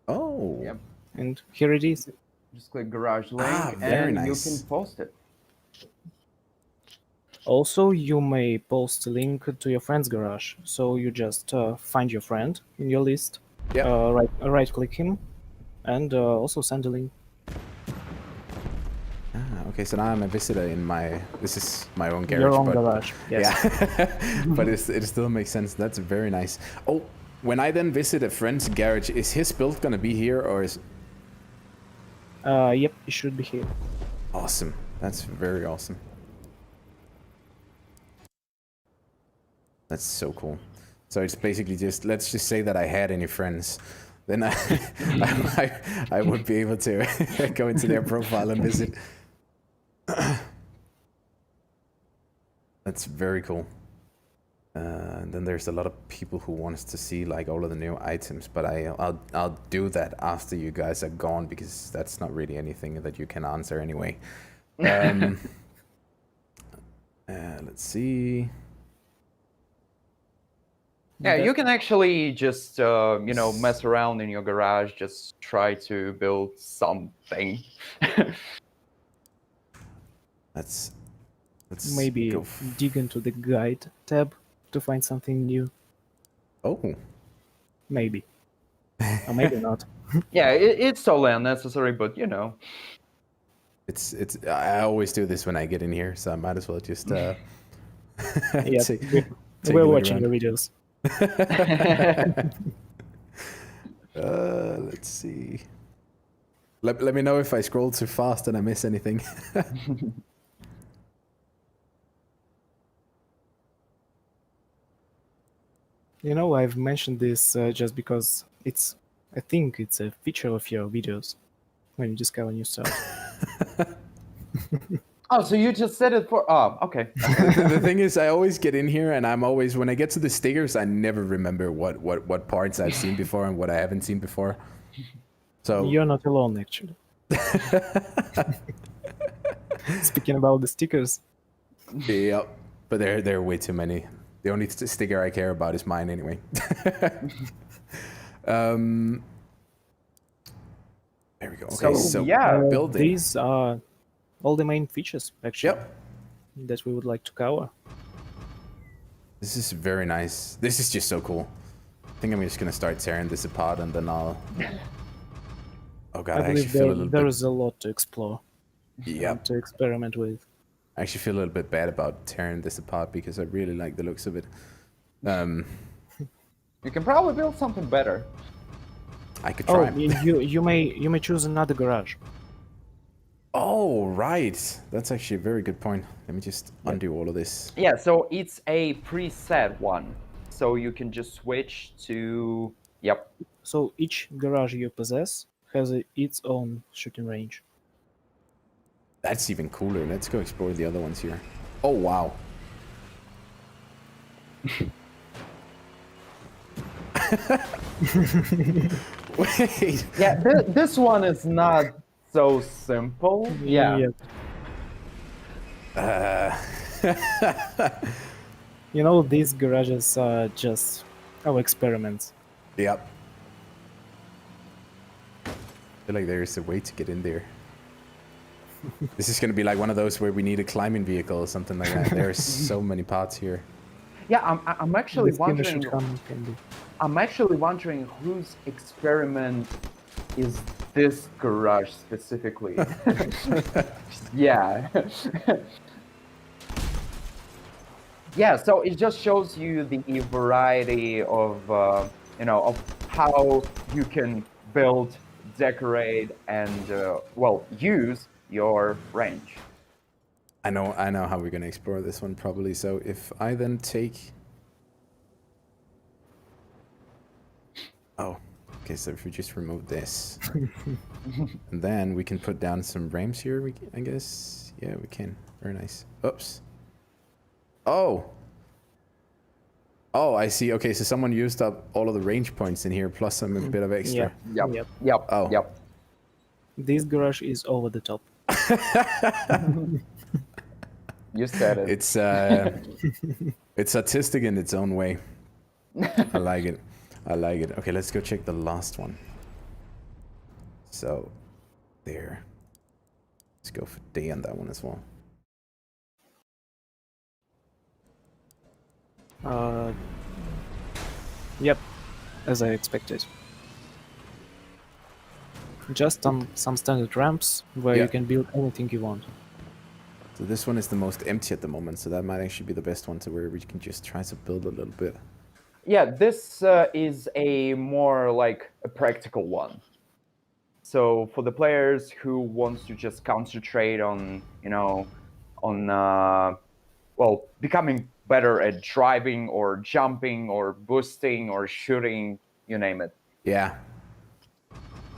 Speaker 1: Oh.
Speaker 2: Yep.
Speaker 3: And here it is.
Speaker 2: Just click garage link
Speaker 1: very
Speaker 2: and
Speaker 1: nice.
Speaker 2: you can post it.
Speaker 3: Also, you may post a link to your friend's garage. So you just find your friend in your list,
Speaker 1: Yeah.
Speaker 3: right-click him, and also send a link.
Speaker 1: Okay, so now I'm a visitor in my. This is my own garage.
Speaker 3: Your own
Speaker 1: but,
Speaker 3: garage. Yes.
Speaker 1: Yeah. But it still makes sense. That's very nice. Oh, when I then visit a friend's garage, is his build gonna be here or is?
Speaker 3: Yep, it should be here.
Speaker 1: Awesome. That's very awesome. That's so cool. So it's basically just, let's just say that I had any friends. Then I would be able to go into their profile and visit. That's very cool. And then there's a lot of people who wants to see like all of the new items, but I'll do that after you guys are gone because that's not really anything that you can answer anyway. Let's see.
Speaker 2: Yeah, you can actually just, you know, mess around in your garage, just try to build something.
Speaker 1: Let's
Speaker 3: Maybe
Speaker 1: go
Speaker 3: dig into the guide tab to find something new.
Speaker 1: Oh.
Speaker 3: Maybe. Or maybe not.
Speaker 2: Yeah, it's totally unnecessary, but you know.
Speaker 1: It's I always do this when I get in here, so I might as well just
Speaker 3: Yeah,
Speaker 1: take a
Speaker 3: we're
Speaker 1: look
Speaker 3: watching
Speaker 1: around.
Speaker 3: the videos.
Speaker 1: Let's see. Let me know if I scroll too fast and I miss anything.
Speaker 3: You know, I've mentioned this just because I think it's a feature of your videos when you discover new stuff.
Speaker 2: Oh, so you just said it for... Oh, okay.
Speaker 1: The thing is, I always get in here and I'm always, when I get to the stickers, I never remember what parts I've seen before and what I haven't seen before. So
Speaker 3: You're not alone, actually. Speaking about the stickers.
Speaker 1: yeah, but there are way too many. The only sticker I care about is mine anyway. There we go. Okay, so
Speaker 2: yeah,
Speaker 1: building.
Speaker 3: These are all the main features, actually,
Speaker 1: Yep.
Speaker 3: that we would like to cover.
Speaker 1: This is very nice. This is just so cool. I think I'm just gonna start tearing this apart and then I'll... Oh god, I,
Speaker 3: I
Speaker 1: actually
Speaker 3: believe
Speaker 1: feel a little
Speaker 3: there
Speaker 1: bit...
Speaker 3: is a lot to explore,
Speaker 1: Yep.
Speaker 3: and to experiment with.
Speaker 1: I actually feel a little bit bad about tearing this apart because I really like the looks of it.
Speaker 2: You can probably build something better.
Speaker 1: I could
Speaker 3: Oh,
Speaker 1: try.
Speaker 3: you may choose another garage.
Speaker 1: Oh, right. That's actually a very good point. Let me just undo all of this.
Speaker 2: Yeah, so it's a preset one. So you can just switch to... Yep.
Speaker 3: So each garage you possess has its own shooting range.
Speaker 1: That's even cooler. Let's go explore the other ones here. Oh, wow. Wait.
Speaker 2: Yeah, this one is not so simple. Yeah.
Speaker 3: You know, these garages are just our experiments.
Speaker 1: Yep. I feel like there's a way to get in there. This is going to be like one of those where we need a climbing vehicle or something like that. There are so many parts here.
Speaker 2: Yeah, I'm actually
Speaker 3: This game
Speaker 2: wondering.
Speaker 3: should come handy.
Speaker 2: I'm actually wondering whose experiment is this garage specifically. Yeah. Yeah, so it just shows you the variety of, you know, of how you can build, decorate, and, well, use your range.
Speaker 1: I know how we're going to explore this one probably. So if I then take... Oh, okay, so if we just remove this, and then we can put down some ramps here, I guess. Yeah, we can. Very nice. Oops. Oh. Oh, I see. Okay, so someone used up all of the range points in here, plus some a bit of extra.
Speaker 2: Yep.
Speaker 1: Oh.
Speaker 2: Yep.
Speaker 3: This garage is over the top.
Speaker 2: You said it.
Speaker 1: It's artistic in its own way. I like it. I like it. Okay, let's go check the last one. So, there. Let's go for day on that one as well.
Speaker 3: Yep, as I expected. Just some standard ramps where
Speaker 1: Yeah.
Speaker 3: you can build anything you want.
Speaker 1: So this one is the most empty at the moment, so that might actually be the best one to where we can just try to build a little bit.
Speaker 2: Yeah, this is a more like a practical one. So for the players who wants to just concentrate on, you know, on well, becoming better at driving or jumping or boosting or shooting, you name it.
Speaker 1: Yeah.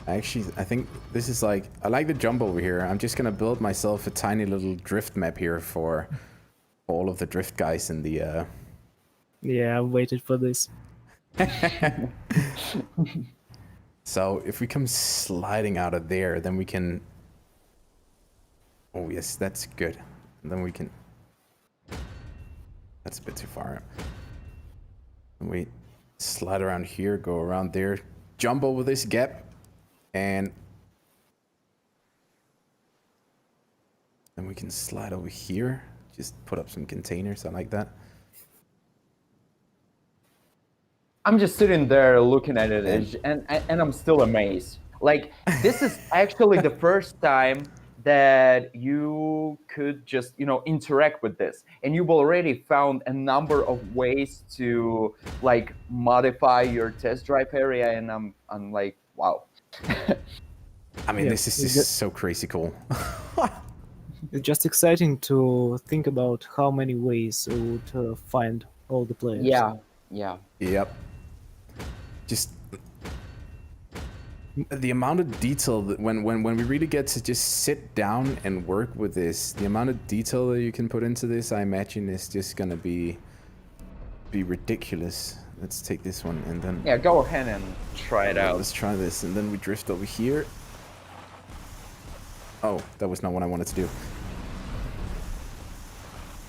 Speaker 1: Actually, I think this is like... I like the jump over here. I'm just gonna build myself a tiny little drift map here for all of the drift guys in the...
Speaker 3: Yeah, I waited for this.
Speaker 1: So if we come sliding out of there, then we can... Oh yes, that's good. And then we can... That's a bit too far. And we slide around here, go around there, jump over this gap, and then we can slide over here. Just put up some containers. I like that.
Speaker 2: I'm just sitting there looking at it, and I'm still amazed. Like, this is actually the first time that you could just, you know, interact with this, and you've already found a number of ways to like modify your test drive area, and I'm like, wow.
Speaker 1: I mean,
Speaker 3: Yeah,
Speaker 1: this is just so crazy cool.
Speaker 3: It's just exciting to think about how many ways we would find all the players.
Speaker 2: Yeah.
Speaker 1: Yep. Just the amount of detail that when we really get to just sit down and work with this, the amount of detail that you can put into this, I imagine is just gonna be ridiculous. Let's take this one and then...
Speaker 2: Yeah, go ahead and try it out.
Speaker 1: Let's try this, and then we drift over here. Oh, that was not what I wanted to do.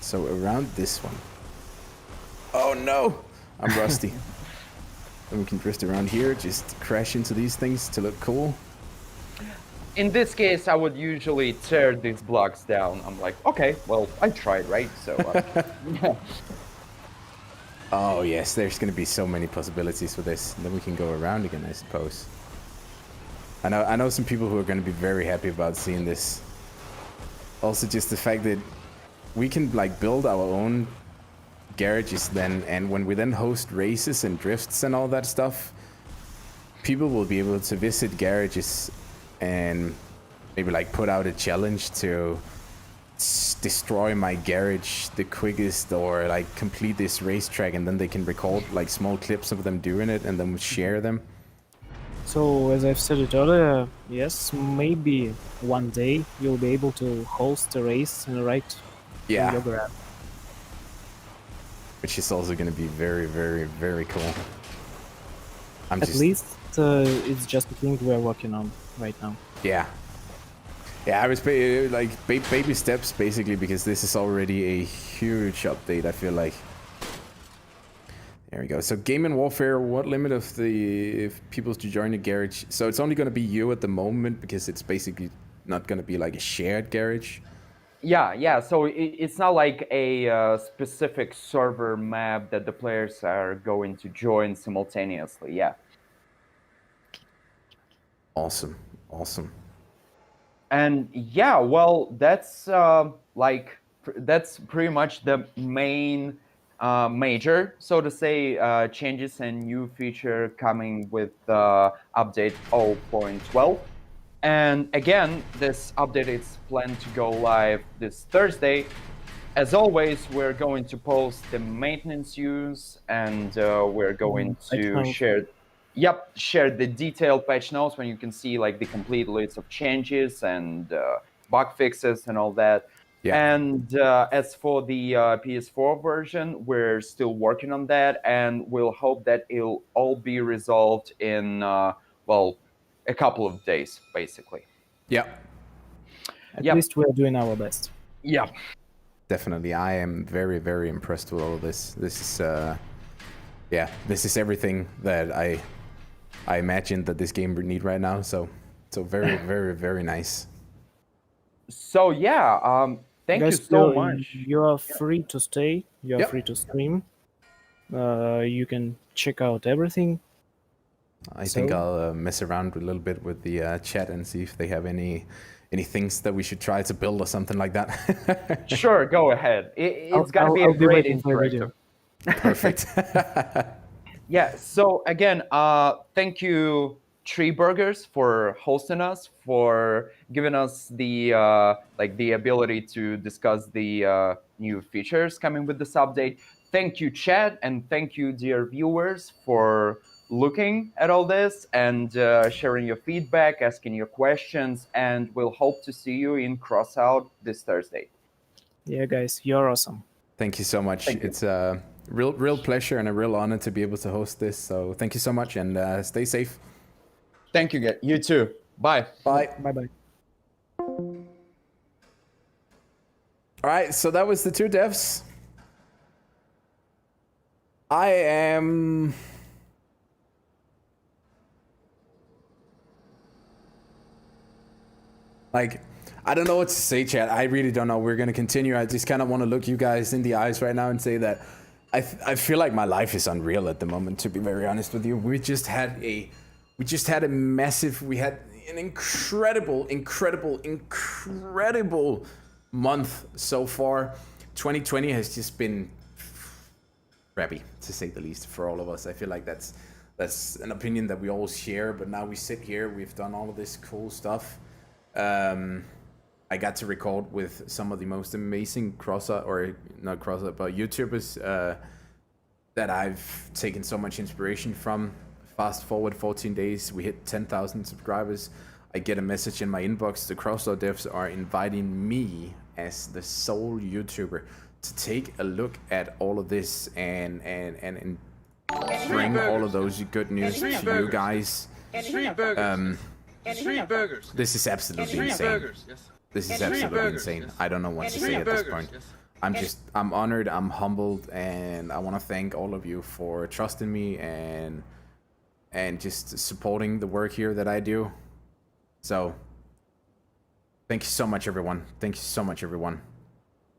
Speaker 1: So around this one. Oh no! I'm rusty. Then we can drift around here, just crash into these things to look cool.
Speaker 2: In this case, I would usually tear these blocks down. I'm like, okay, well, I tried, right? So, yeah.
Speaker 1: Oh yes, there's going to be so many possibilities for this. And then we can go around again, I suppose. I know some people who are going to be very happy about seeing this. Also, just the fact that we can like build our own garages then, and when we then host races and drifts and all that stuff, people will be able to visit garages and maybe like put out a challenge to destroy my garage the quickest, or like complete this racetrack, and then they can record like small clips of them doing it and then share them.
Speaker 3: So, as I've said it earlier, yes, maybe one day you'll be able to host a race and right in
Speaker 1: Yeah,
Speaker 3: your garage.
Speaker 1: which is also going to be very, very, very cool.
Speaker 3: At least it's just a thing we're working on right now.
Speaker 1: Yeah. Yeah, I was like baby steps basically, because this is already a huge update, I feel like. There we go. So Game and Warfare, what limit of the people to join the garage? So it's only going to be you at the moment, because it's basically not going to be like a shared garage.
Speaker 2: Yeah. So it's not like a specific server map that the players are going to join simultaneously. Yeah.
Speaker 1: Awesome. Awesome.
Speaker 2: And yeah, well, that's that's pretty much the main major, so to say, changes and new feature coming with update 0.12. And again, this update is planned to go live this Thursday. As always, we're going to post the maintenance news, and we're going to share the detailed patch notes when you can see like the complete list of changes and bug fixes and all that.
Speaker 1: Yeah.
Speaker 2: And as for the PS4 version, we're still working on that, and we'll hope that it'll all be resolved in a couple of days, basically.
Speaker 1: Yeah.
Speaker 3: At least we're doing our best.
Speaker 2: Yeah.
Speaker 1: Definitely. I am very, very impressed with all of this. This is yeah, this is everything that I imagined that this game would need right now. So very, very, very nice.
Speaker 2: So yeah, thank
Speaker 3: Guys,
Speaker 2: you so much.
Speaker 3: You are free to stay. You are
Speaker 1: Yep.
Speaker 3: free to stream. You can check out everything.
Speaker 1: I think I'll mess around a little bit with the chat and see if they have any things that we should try to build or something like that.
Speaker 2: Sure, go ahead. It's gonna be a
Speaker 3: I'll
Speaker 2: great
Speaker 3: waiting for a video.
Speaker 2: interactive.
Speaker 1: Perfect.
Speaker 2: Yeah. So again, thank you, Tree Burgers, for hosting us, for giving us the the ability to discuss the new features coming with this update. Thank you, chat, and thank you, dear viewers, for looking at all this and sharing your feedback, asking your questions, and we'll hope to see you in Crossout this Thursday.
Speaker 3: Yeah, guys, you're awesome.
Speaker 1: Thank you so much.
Speaker 2: Thank you.
Speaker 1: It's a real pleasure and a real honor to be able to host this. So thank you so much, and stay safe.
Speaker 2: Thank you, you too. Bye.
Speaker 1: Bye.
Speaker 3: Bye-bye.
Speaker 1: All right, so that was the two devs. I am... like, I don't know what to say, chat. I really don't know. We're going to continue. I just kind of want to look you guys in the eyes right now and say that I feel like my life is unreal at the moment, to be very honest with you. We just had an incredible month so far. 2020 has just been crappy, to say the least, for all of us. I feel like that's an opinion that we all share, but now we sit here, we've done all of this cool stuff. I got to record with some of the most amazing YouTubers that I've taken so much inspiration from. Fast forward 14 days, we hit 10,000 subscribers. I get a message in my inbox. The Crossout devs are inviting me as the sole YouTuber to take a look at all of this and bring all of those good news to you guys.
Speaker 5: Street burgers. Street burgers.
Speaker 1: This is absolutely
Speaker 5: Street
Speaker 1: insane.
Speaker 5: burgers. Yes.
Speaker 1: This is
Speaker 5: Street
Speaker 1: absolutely
Speaker 5: burgers,
Speaker 1: insane.
Speaker 5: yes.
Speaker 1: I don't know what to say
Speaker 5: Street
Speaker 1: at this
Speaker 5: burgers,
Speaker 1: point.
Speaker 5: yes.
Speaker 1: I'm honored, I'm humbled, and I want to thank all of you for trusting me and just supporting the work here that I do. So, thank you so much, everyone. Thank you so much, everyone.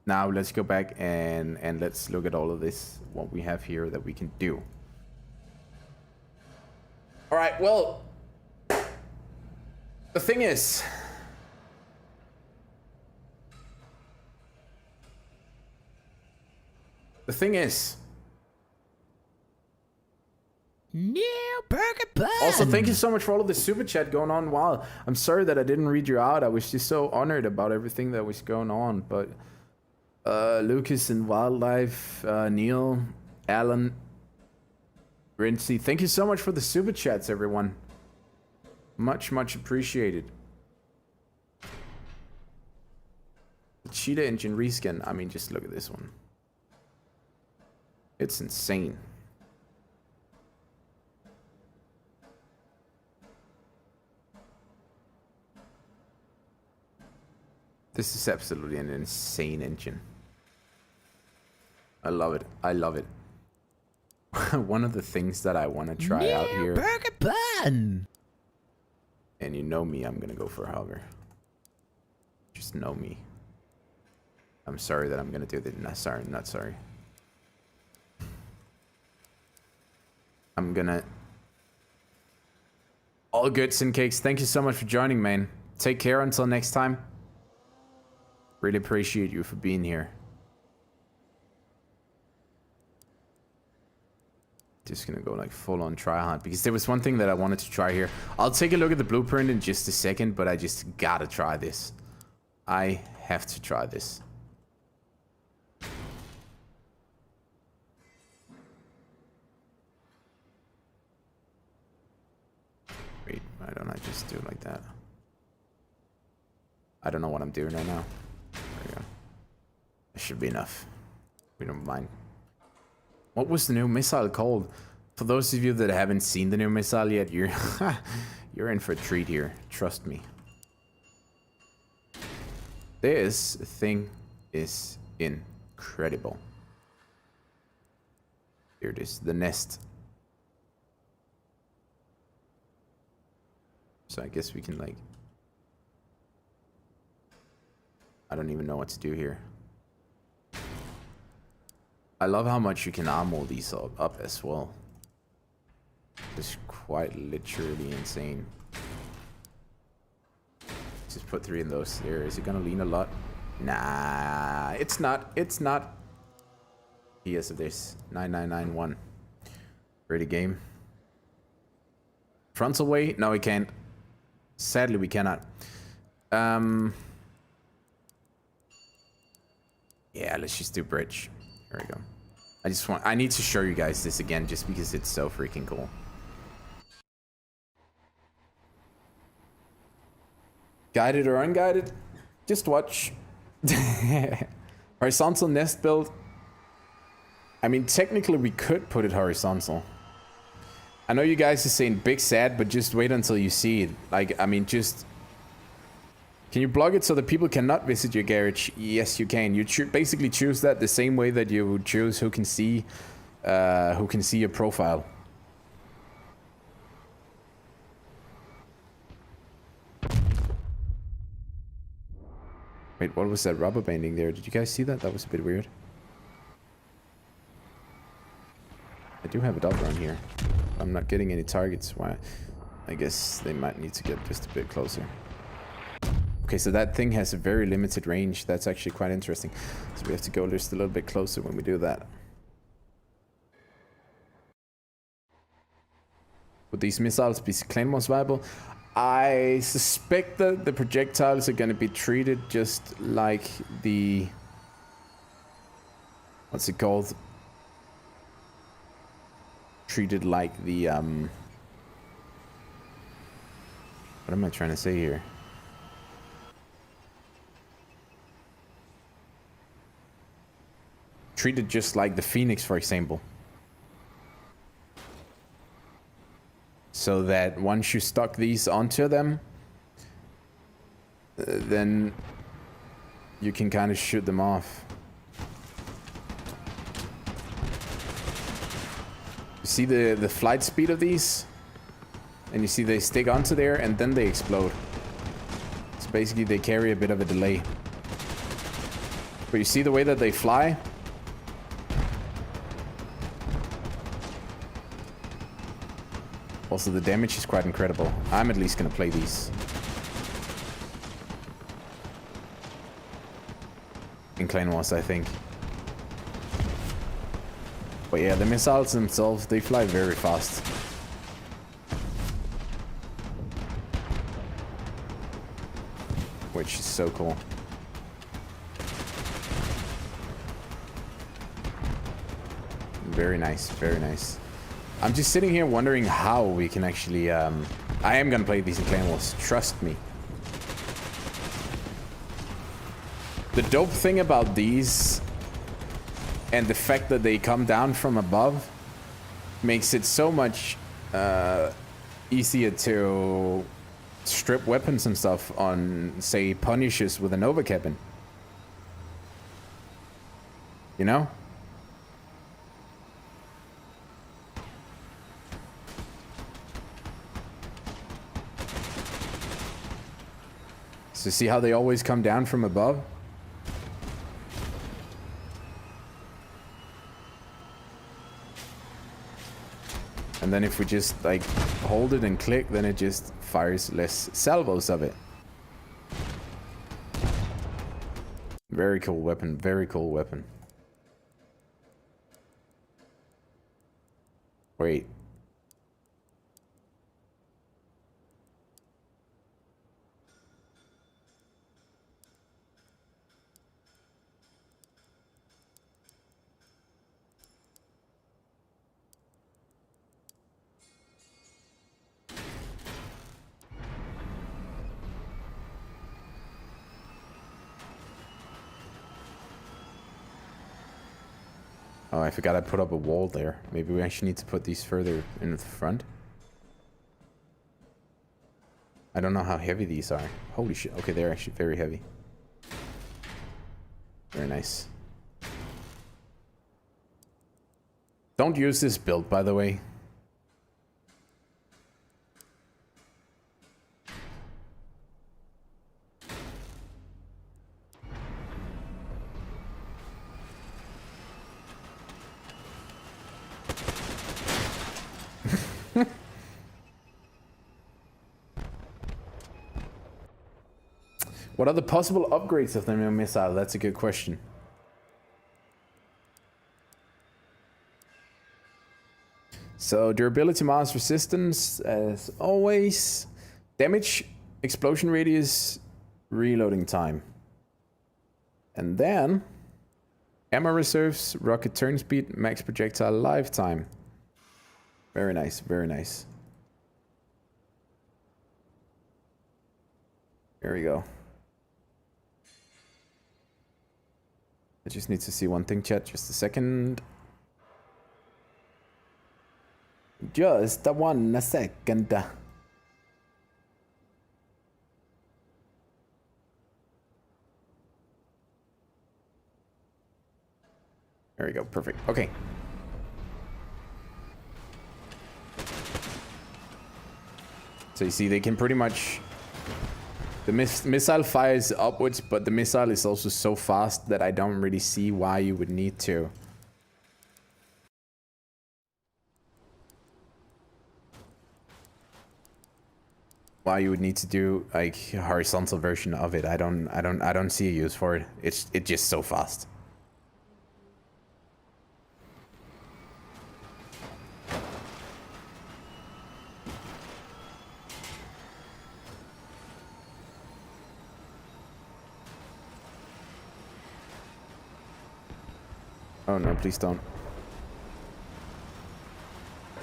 Speaker 1: Now let's go back and let's look at all of this, what we have here that we can do. All right, well, the thing is, The thing is...
Speaker 6: New burger bun.
Speaker 1: Also, thank you so much for all of the super chat going on. Wow, I'm sorry that I didn't read you out. I was just so honored about everything that was going on. But Lucas and Wildlife, Neil, Alan, Rinsey, thank you so much for the super chats, everyone. Much, much appreciated. The Cheetah Engine reskin. I mean, just look at this one. It's insane. This is absolutely an insane engine. I love it. I love it. One of the things that I want to try out here.
Speaker 6: Burger bun.
Speaker 1: And you know me, I'm gonna go for a hover. Just know me. I'm sorry that I'm gonna do that. Not sorry, not sorry. I'm gonna... All good, Sincakes. Thank you so much for joining, man. Take care until next time. Really appreciate you for being here. Just gonna go like full on try hard because there was one thing that I wanted to try here. I'll take a look at the blueprint in just a second, but I just gotta try this. I have to try this. Wait, why don't I just do it like that? I don't know what I'm doing right now. There we go. That should be enough. We don't mind. What was the new missile called? For those of you that haven't seen the new missile yet, you're you're in for a treat here. Trust me. This thing is incredible. Here it is, the nest. So I guess we can like... I don't even know what to do here. I love how much you can armor these up as well. It's quite literally insane. Just put 3 in those there. Is it gonna lean a lot? Nah, it's not. It's not. PS of this 9991. Ready game. Frontal way? No, we can't. Sadly, we cannot. Yeah, let's just do bridge. There we go. I need to show you guys this again just because it's so freaking cool. Guided or unguided? Just watch. Horizontal nest build. I mean, technically we could put it horizontal. I know you guys are saying big sad, but just wait until you see it. Like, I mean, just... Can you block it so that people cannot visit your garage? Yes, you can. You basically choose that the same way that you would choose who can see your profile. Wait, what was that rubber banding there? Did you guys see that? That was a bit weird. I do have a dot run here. I'm not getting any targets. Why? I guess they might need to get just a bit closer. Okay, so that thing has a very limited range. That's actually quite interesting. So we have to go just a little bit closer when we do that. Would these missiles be claymores viable? I suspect that the projectiles are going to be treated just like the... What's it called? Treated like the... What am I trying to say here? Treated just like the Phoenix, for example. So that once you stock these onto them, then you can kind of shoot them off. You see the flight speed of these? And you see they stick onto there and then they explode. So basically they carry a bit of a delay. But you see the way that they fly? Also, the damage is quite incredible. I'm at least gonna play these. In Clan Wars, I think. But yeah, the missiles themselves, they fly very fast. Which is so cool. Very nice, very nice. I'm just sitting here wondering how we can actually, I am gonna play these in Clan Wars, trust me. The dope thing about these, and the fact that they come down from above, makes it so much easier to strip weapons and stuff on, say, Punishers with an overcapping. You know? So see how they always come down from above? And then if we just like hold it and click, then it just fires less salvos of it. Very cool weapon, very cool weapon. Wait. Oh, I forgot I put up a wall there. Maybe we actually need to put these further in the front. I don't know how heavy these are. Holy shit. Okay, they're actually very heavy. Very nice. Don't use this build, by the way. What are the possible upgrades of the new missile? That's a good question. So durability, mass resistance, as always. Damage, explosion radius, reloading time. And then ammo reserves, rocket turn speed, max projectile lifetime. Very nice, very nice. There we go. I just need to see one thing, chat. Just a second. Just a 1 second. There we go. Perfect. Okay. So you see, they can pretty much... The missile fires upwards, but the missile is also so fast that I don't really see why you would need to. Why you would need to do like a horizontal version of it. I don't see a use for it. It's just so fast. Oh no, please don't.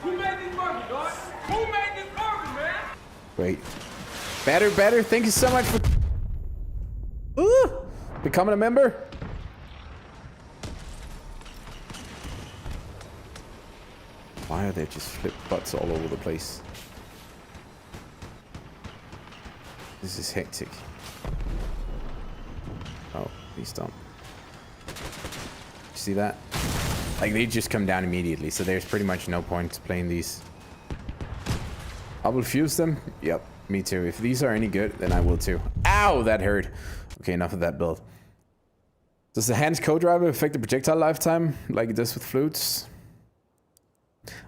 Speaker 5: Who made this burger, dog? Who made this burger, man?
Speaker 1: Wait. Better. Thank you so much for becoming a member. Why are there just flip butts all over the place? This is hectic. Oh, please don't. See that? Like, they just come down immediately, so there's pretty much no point playing these. I will fuse them. Yep, me too. If these are any good, then I will too. Ow, that hurt. Okay, enough of that build. Does the Hans co-driver affect the projectile lifetime like it does with flutes?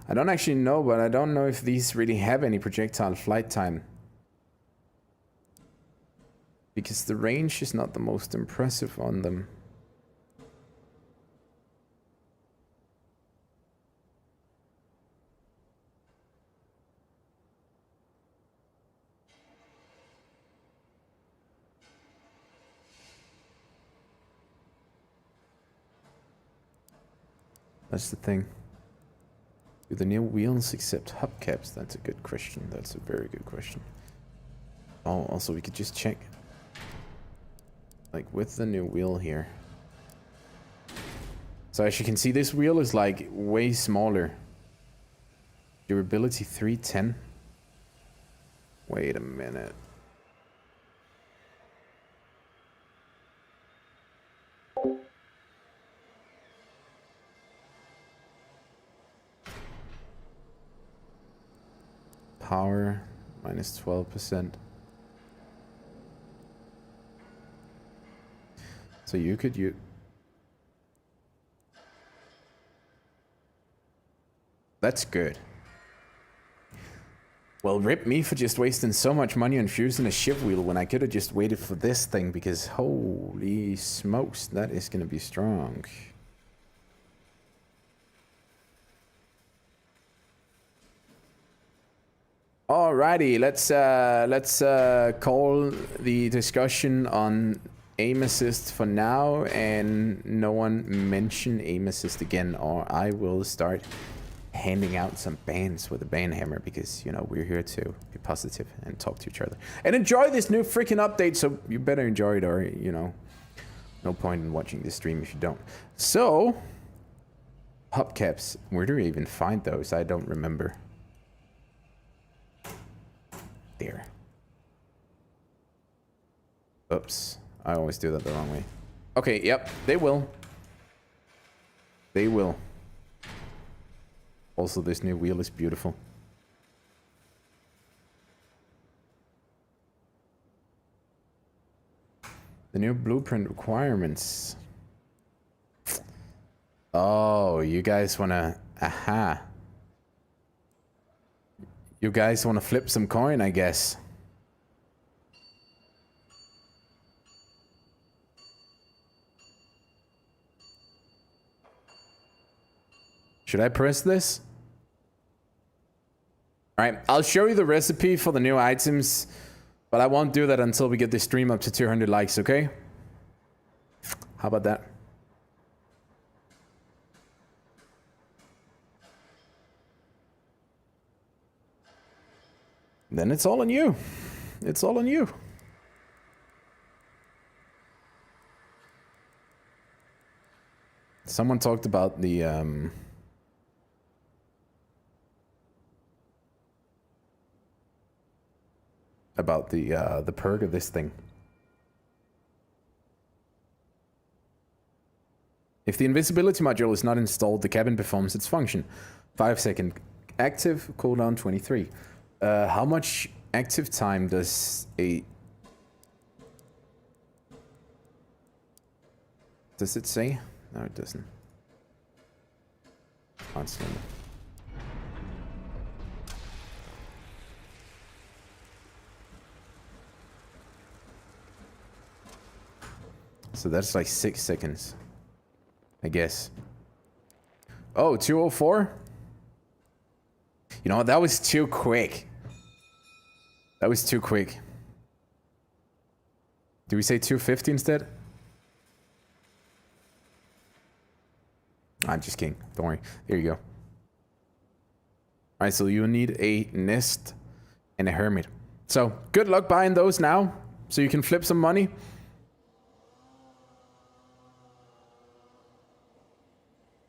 Speaker 1: I don't actually know, but I don't know if these really have any projectile flight time. Because the range is not the most impressive on them. That's the thing. Do the new wheels accept hubcaps? That's a good question. That's a very good question. Oh, also we could just check. Like with the new wheel here. So as you can see, this wheel is like way smaller. Durability 310. Wait a minute. Power minus 12%. So you could use. That's good. Well, rip me for just wasting so much money on fusing a shiv wheel when I could have just waited for this thing, because holy smokes, that is going to be strong. Alrighty, let's call the discussion on aim assist for now, and no one mention aim assist again, or I will start handing out some bans with a ban hammer, because, you know, we're here to be positive and talk to each other and enjoy this new freaking update. So you better enjoy it, or, you know, no point in watching this stream if you don't. So hubcaps, where do we even find those? I don't remember. There. Oops, I always do that the wrong way. Okay, yep, they will. They will. Also, this new wheel is beautiful. The new blueprint requirements. Oh, you guys wanna... Aha. You guys wanna flip some coin, I guess. Should I press this? Alright, I'll show you the recipe for the new items, but I won't do that until we get this stream up to 200 likes, okay? How about that? Then it's all on you. It's all on you. Someone talked about the perk of this thing. If the invisibility module is not installed, the cabin performs its function. 5-second active, cooldown 23. How much active time does a... Does it say? No, it doesn't. Constantly. So that's like 6 seconds, I guess. Oh, 204? You know what? That was too quick. That was too quick. Do we say 250 instead? I'm just kidding. Don't worry. There you go. Alright, so you need a nest and a hermit. So, good luck buying those now, so you can flip some money.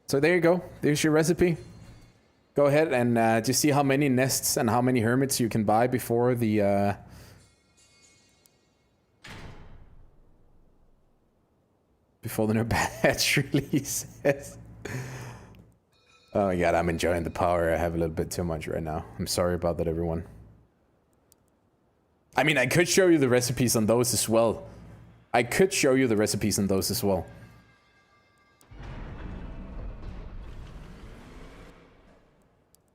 Speaker 1: So there you go. There's your recipe. Go ahead and just see how many nests and how many hermits you can buy before the new patch releases. Oh my god, I'm enjoying the power. I have a little bit too much right now. I'm sorry about that, everyone. I mean, I could show you the recipes on those as well.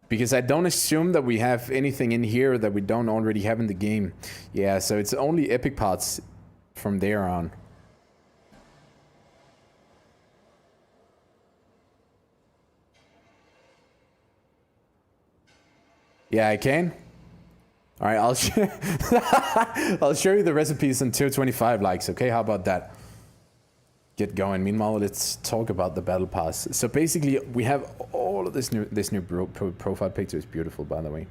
Speaker 1: Because I don't assume that we have anything in here that we don't already have in the game. Yeah, so it's only epic parts from there on. Yeah, I can. All right, I'll show you the recipes until 25 likes. Okay, how about that? get going. Meanwhile, let's talk about the battle pass. So basically, we have all of this new profile picture is beautiful, by the way.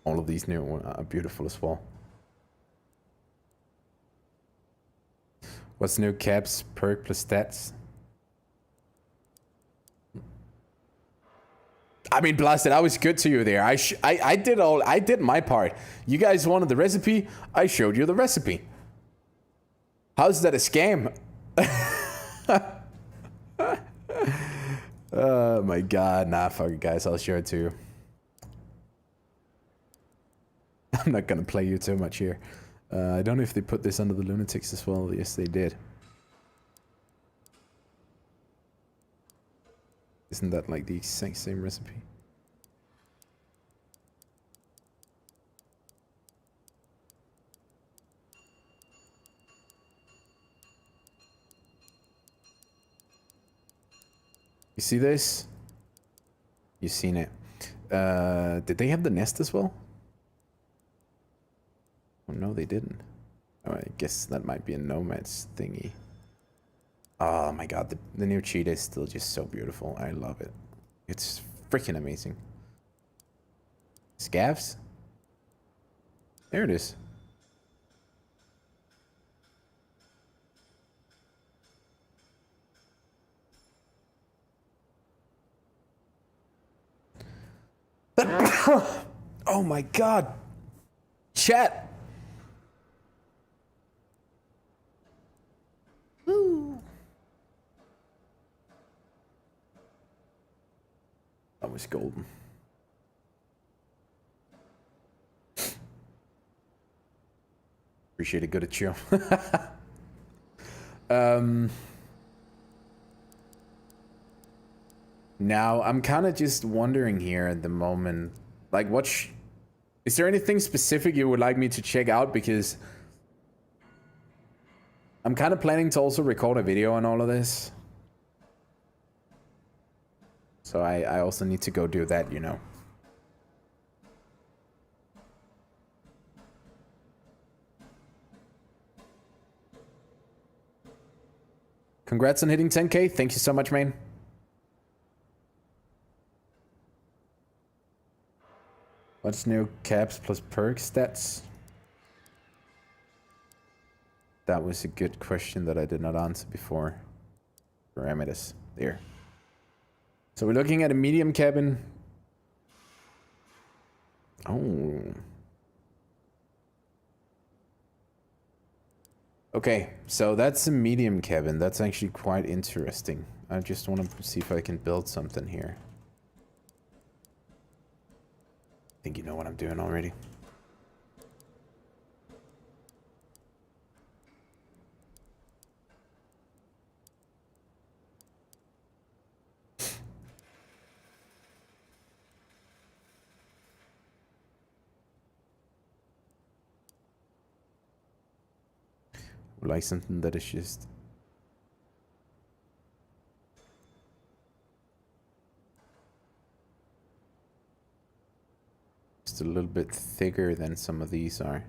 Speaker 1: All of these new are beautiful as well. What's new? Caps, perk plus stats. I mean, Blasted, I was good to you there. I did my part. You guys wanted the recipe. I showed you the recipe. How's that a scam? Oh my god, nah, fuck it, guys. I'll show it to you. I'm not gonna play you too much here. I don't know if they put this under the lunatics as well. Yes, they did. Isn't that like the exact same recipe? You see this? You've seen it. Did they have the nest as well? Oh, no, they didn't. Oh, I guess that might be a nomads thingy. Oh my god, the new cheetah is still just so beautiful. I love it. It's freaking amazing. Scavs? There it is. Oh my god. Chat. Woo. That was golden. Appreciate it, good at you. Now, I'm kind of just wondering here at the moment, like, is there anything specific you would like me to check out? Because I'm kind of planning to also record a video on all of this. So I also need to go do that, you know. Congrats on hitting 10K. Thank you so much, man. What's new? Caps plus perk stats? That was a good question that I did not answer before. Parameters. There. So we're looking at a medium cabin. Oh. Okay, so that's a medium cabin. That's actually quite interesting. I just want to see if I can build something here. I think you know what I'm doing already. Like something that is just a little bit thicker than some of these are.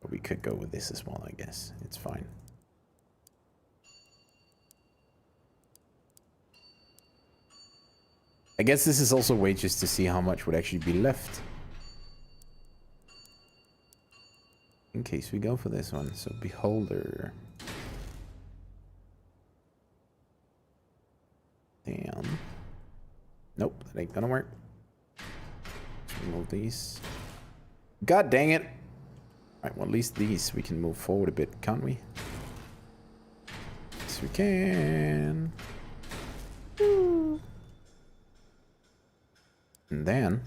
Speaker 1: But we could go with this as well, I guess. It's fine. I guess this is also a way just to see how much would actually be left. In case we go for this one. So beholder. Damn. Nope, that ain't gonna work. Remove these. God dang it. Alright, well at least these we can move forward a bit, can't we? Yes we can. Woo. And then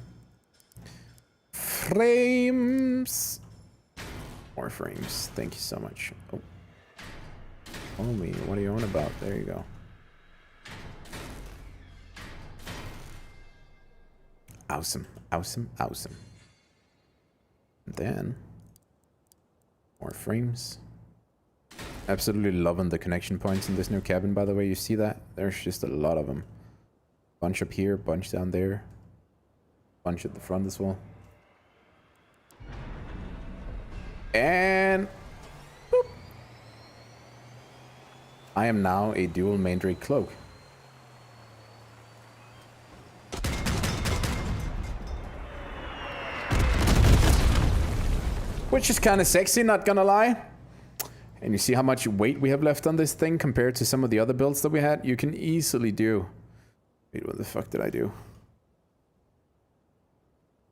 Speaker 1: frames. More frames. Thank you so much. Oh. Follow me. What are you on about? There you go. Awesome. Awesome. Awesome. And then more frames. Absolutely loving the connection points in this new cabin, by the way. You see that? There's just a lot of them. Bunch up here, bunch down there. Bunch at the front as well. And boop. I am now a dual Mandrake cloak. Which is kind of sexy, not gonna lie. And you see how much weight we have left on this thing compared to some of the other builds that we had? You can easily do... Wait, what the fuck did I do?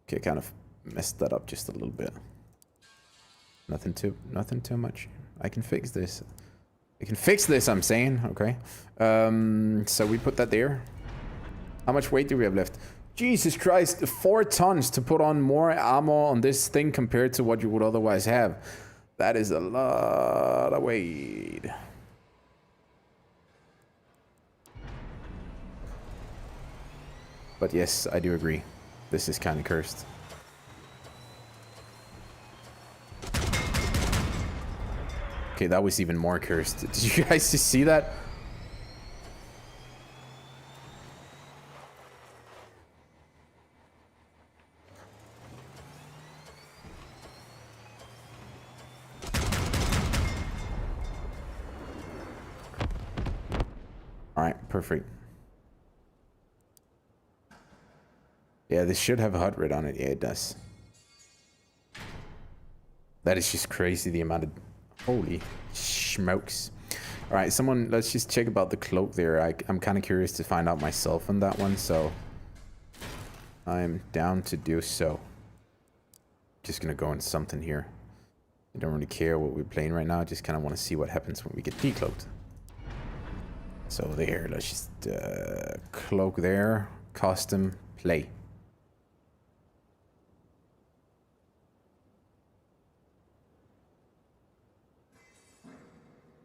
Speaker 1: Okay, kind of messed that up just a little bit. Nothing too much. I can fix this. I can fix this, I'm saying. Okay. So we put that there. How much weight do we have left? Jesus Christ, 4 tons to put on more armor on this thing compared to what you would otherwise have. That is a lot of weight. But yes, I do agree. This is kind of cursed. Okay, that was even more cursed. Did you guys just see that? Alright, perfect. Yeah, this should have a hot red on it. Yeah, it does. That is just crazy, the amount of... Holy smokes. Alright, someone... Let's just check about the cloak there. I'm kind of curious to find out myself on that one, so... I'm down to do so. Just gonna go in something here. I don't really care what we're playing right now. I just kind of want to see what happens when we get decloaked. So there, let's just... cloak there. Custom. Play.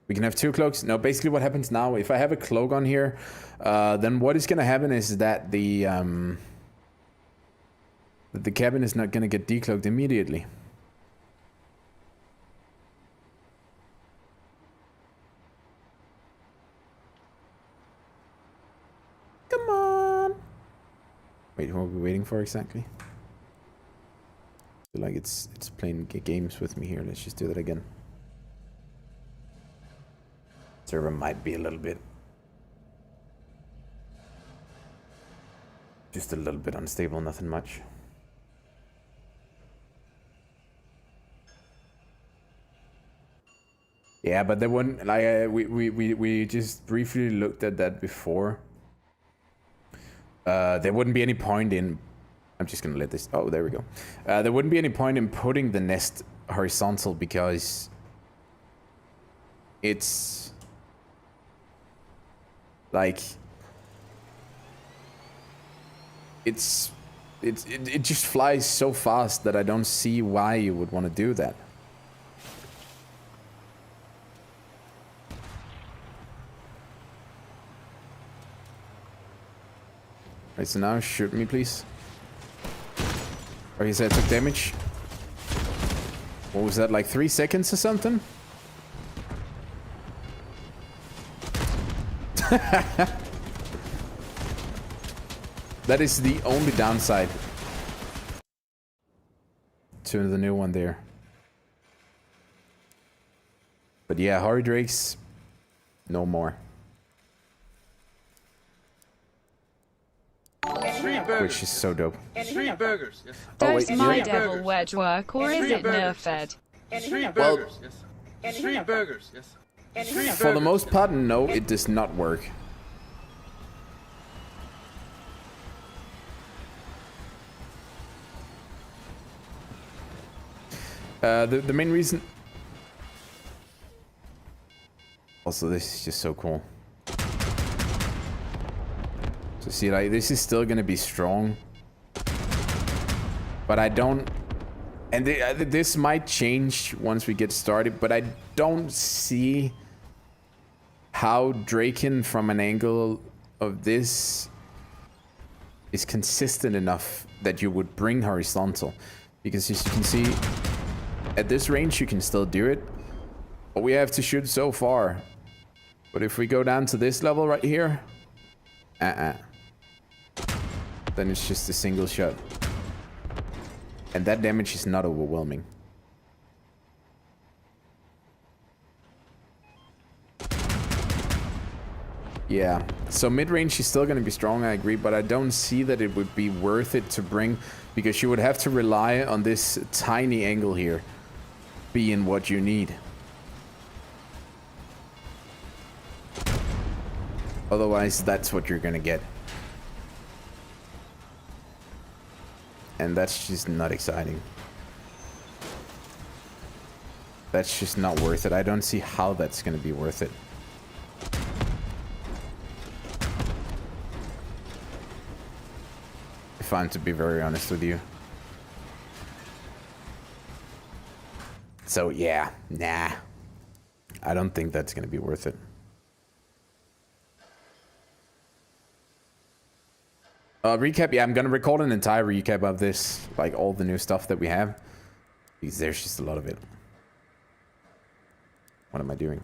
Speaker 1: We can have 2 cloaks. No, basically what happens now, if I have a cloak on here, then what is going to happen is that the cabin is not going to get decloaked immediately. Come on. Wait, what are we waiting for exactly? I feel like it's playing games with me here. Let's just do that again. Server might be a little bit... Just a little bit unstable, nothing much. Yeah, but there wouldn't... Like, we just briefly looked at that before. There wouldn't be any point in... I'm just gonna let this... Oh, there we go. There wouldn't be any point in putting the nest horizontal because... It's... Like... It just flies so fast that I don't see why you would want to do that. Right, so now shoot me, please. Okay, so I took damage. What was that, like 3 seconds or something? That is the only downside to the new one there. But yeah, Horror Drakes, no more. Which is so dope.
Speaker 5: Street burgers, yes.
Speaker 1: Oh, wait,
Speaker 4: Does my
Speaker 1: yeah.
Speaker 4: devil wedge work or is it nerfed?
Speaker 5: Street burgers, yes. Street burgers, yes. Street
Speaker 1: For the
Speaker 5: burgers.
Speaker 1: most part, no, it does not work. The main reason... Also, this is just so cool. So see, like, this is still gonna be strong. But I don't... And this might change once we get started, but I don't see how Draken from an angle of this is consistent enough that you would bring horizontal. Because as you can see, at this range you can still do it, but we have to shoot so far. But if we go down to this level right here, then it's just a single shot. And that damage is not overwhelming. Yeah, so mid-range she's still going to be strong, I agree, but I don't see that it would be worth it to bring, because you would have to rely on this tiny angle here being what you need. Otherwise, that's what you're going to get. And that's just not exciting. That's just not worth it. I don't see how that's going to be worth it. If I'm to be very honest with you. So yeah, nah. I don't think that's going to be worth it. Recap, yeah, I'm going to record an entire recap of this. Like all the new stuff that we have. Because there's just a lot of it. What am I doing?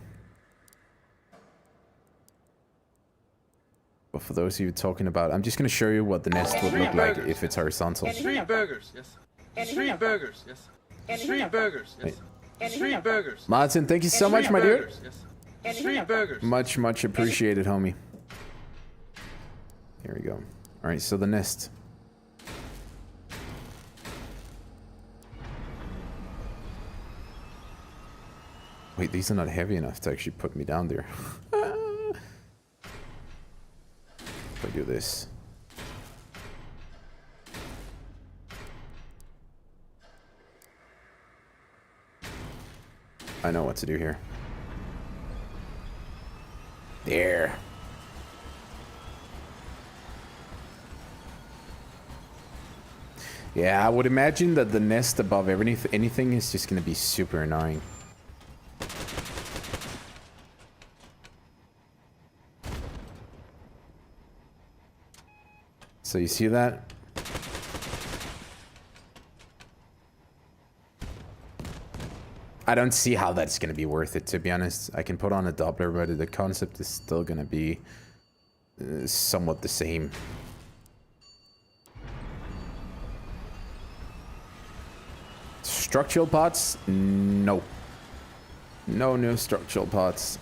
Speaker 1: But for those of you talking about, I'm just going to show you what the nest would look like if it's horizontal.
Speaker 5: 3 burgers, yes. 3 burgers, yes. 3 burgers, yes. 3 burgers.
Speaker 1: Martin, thank you so much, my dear.
Speaker 5: Yes. 3 burgers.
Speaker 1: Much appreciated, homie. Here we go. All right, so the nest. Wait, these are not heavy enough to actually put me down there. If I do this. I know what to do here. There. Yeah, I would imagine that the nest above anything is just going to be super annoying. So you see that? I don't see how that's going to be worth it, to be honest. I can put on a Doppler, but the concept is still going to be somewhat the same. Structural pots? No. No new structural pots.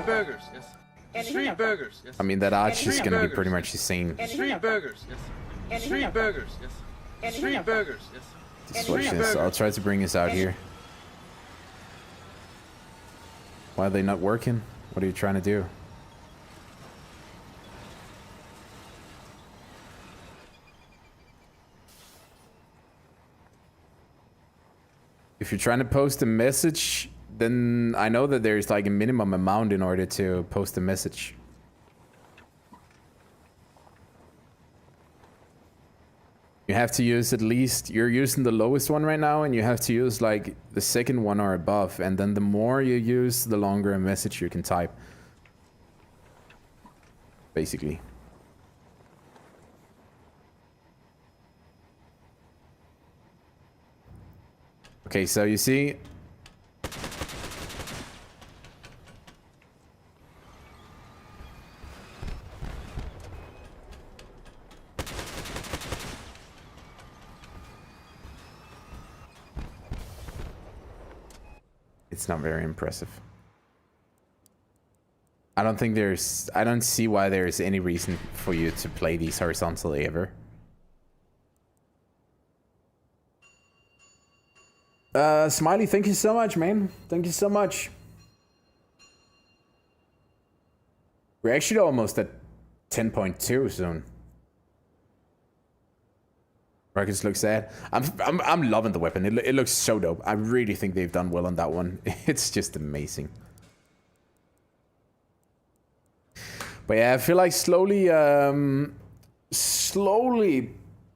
Speaker 5: Burgers, yes. 3 burgers, yes.
Speaker 1: I mean, that arch is going to be pretty much the same.
Speaker 5: 3 burgers, yes. 3 burgers, yes. 3 burgers, yes.
Speaker 1: Just watch this. I'll try to bring this out here. Why are they not working? What are you trying to do? If you're trying to post a message, then I know that there's like a minimum amount in order to post a message. You have to use at least, you're using the lowest one right now, and you have to use like the second one or above, and then the more you use, the longer a message you can type. Basically. Okay, so you see, it's not very impressive. I don't see why there's any reason for you to play these horizontally ever. Smiley, thank you so much, man. Thank you so much. We're actually almost at 10.2 soon. Marcus looks sad. I'm loving the weapon. It looks so dope. I really think they've done well on that one. It's just amazing. But yeah, I feel like slowly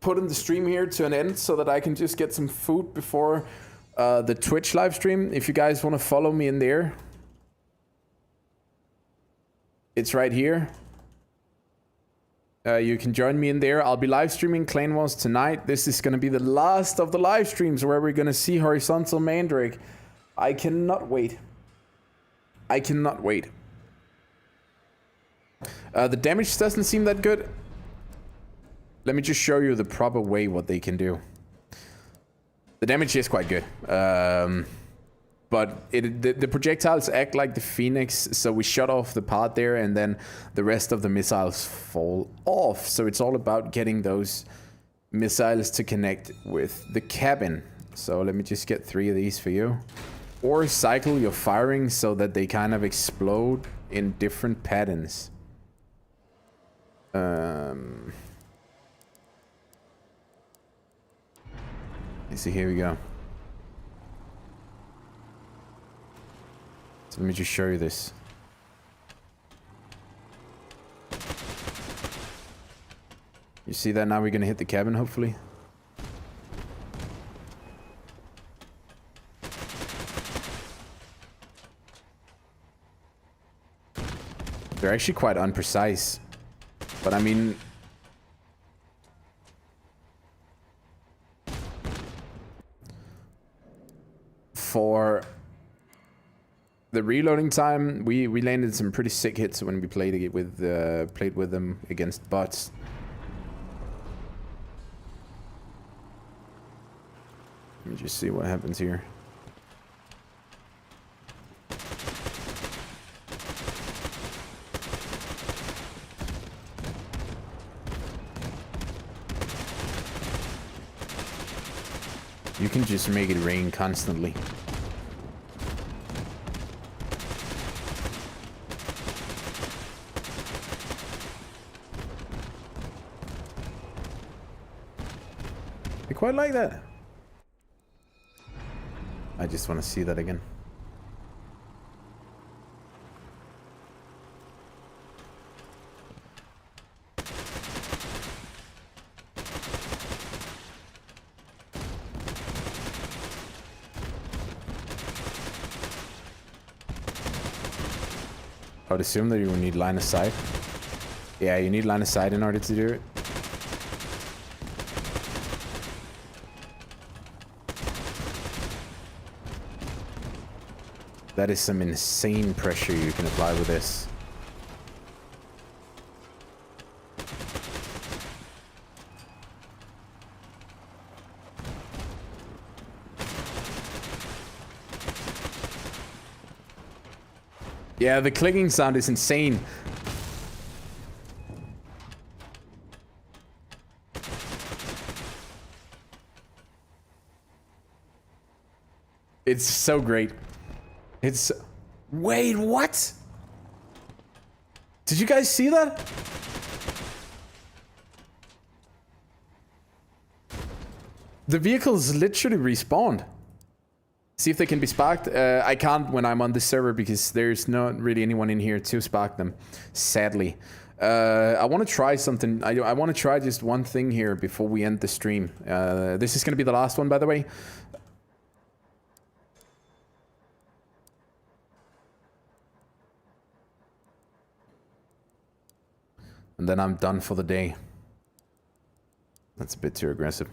Speaker 1: putting the stream here to an end so that I can just get some food before the Twitch live stream. If you guys want to follow me in there, it's right here. You can join me in there. I'll be live streaming Clan Wars tonight. This is going to be the last of the live streams where we're going to see Horizontal Mandrake. I cannot wait. I cannot wait. The damage doesn't seem that good. Let me just show you the proper way what they can do. The damage is quite good. but the projectiles act like the Phoenix, so we shut off the part there, and then the rest of the missiles fall off. So it's all about getting those missiles to connect with the cabin. So let me just get 3 of these for you. Or cycle your firing so that they kind of explode in different patterns. You see, here we go. So let me just show you this. You see that now we're gonna hit the cabin, hopefully. They're actually quite unprecise. But I mean... For the reloading time, we landed some pretty sick hits when we played with them against bots. Let me just see what happens here. You can just make it rain constantly. I quite like that. I just want to see that again. I would assume that you will need line of sight. Yeah, you need line of sight in order to do it. That is some insane pressure you can apply with this. Yeah, the clicking sound is insane. It's so great. It's... Wait, what? Did you guys see that? The vehicles literally respawned. See if they can be sparked. I can't when I'm on this server because there's not really anyone in here to spark them, sadly. I want to try something. I want to try just one thing here before we end the stream. This is going to be the last one, by the way. And then I'm done for the day. That's a bit too aggressive.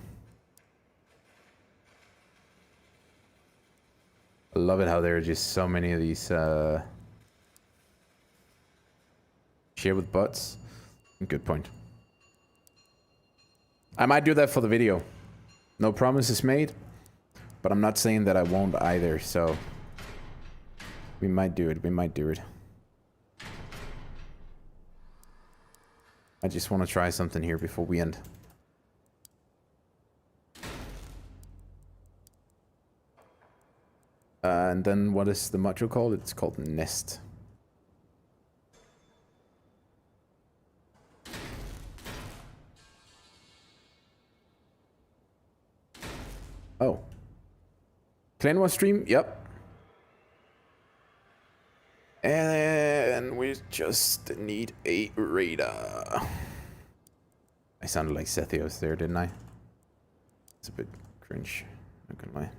Speaker 1: I love it how there are just so many of these share with bots. Good point. I might do that for the video. No promises made, but I'm not saying that I won't either, so we might do it. We might do it. I just want to try something here before we end. And then what is the module called? It's called Nest. Oh. Clan War stream? Yep. And we just need a radar. I sounded like Sethios there, didn't I? It's a bit cringe, not gonna lie.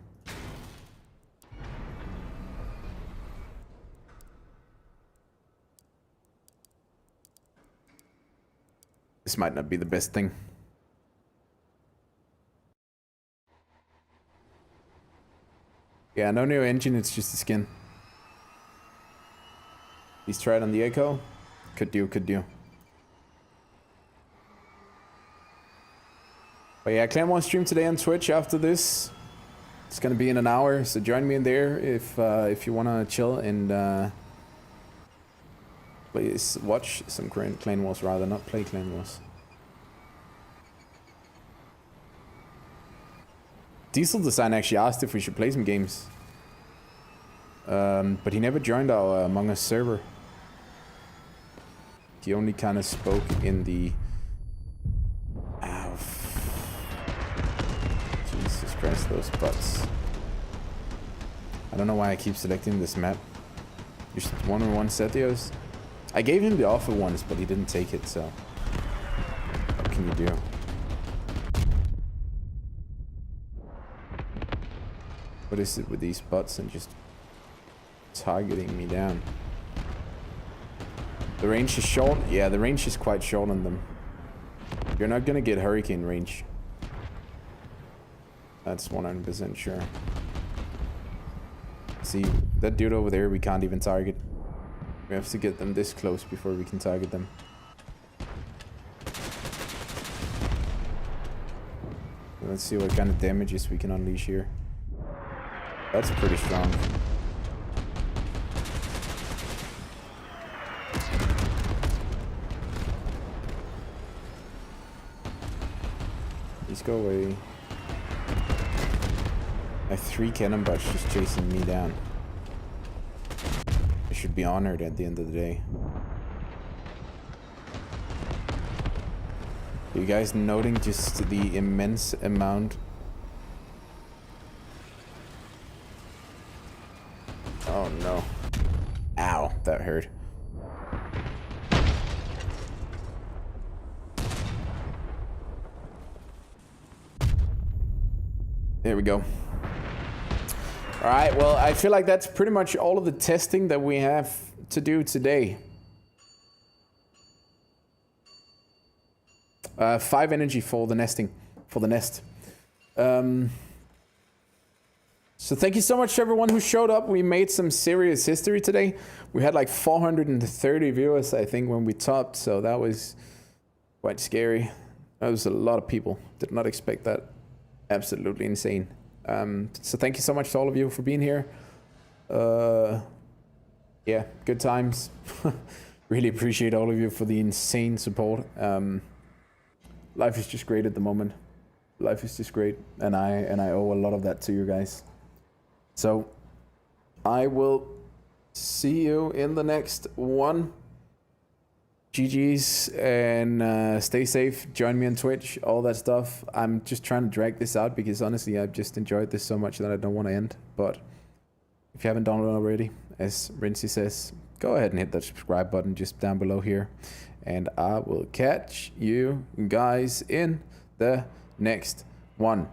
Speaker 1: This might not be the best thing. Yeah, no new engine, it's just a skin. Please try it on the Echo. Could do, could do. But yeah, Clan War stream today on Twitch after this. It's gonna be in an hour, so join me in there if you wanna chill and please watch some Clan Wars rather, not play Clan Wars. Diesel Design actually asked if we should play some games. But he never joined our Among Us server. He only kind of spoke in the... Ow. Jesus Christ, those butts. I don't know why I keep selecting this map. Just 1-on-1 Setios. I gave him the offer once, but he didn't take it, so... What can you do? What is it with these butts and just targeting me down? The range is short? Yeah, the range is quite short on them. You're not gonna get hurricane range. That's 100% sure. See, that dude over there we can't even target. We have to get them this close before we can target them. Let's see what kind of damages we can unleash here. That's pretty strong. Please go away. I have 3 cannon butts just chasing me down. I should be honored at the end of the day. Are you guys noting just the immense amount? Oh no. Ow, that hurt. There we go. Alright, well, I feel like that's pretty much all of the testing that we have to do today. 5 energy for the nesting, for the nest. So thank you so much to everyone who showed up. We made some serious history today. We had like 430 viewers, I think, when we topped, so that was quite scary. That was a lot of people. Did not expect that. Absolutely insane. So thank you so much to all of you for being here. Yeah, good times. Really appreciate all of you for the insane support. Life is just great at the moment. Life is just great, and I owe a lot of that to you guys. So I will see you in the next one. GG's, and stay safe. Join me on Twitch, all that stuff. I'm just trying to drag this out because honestly I've just enjoyed this so much that I don't want to end. But if you haven't done it already, as Rinsey says, go ahead and hit that subscribe button just down below here, and I will catch you guys in the next one.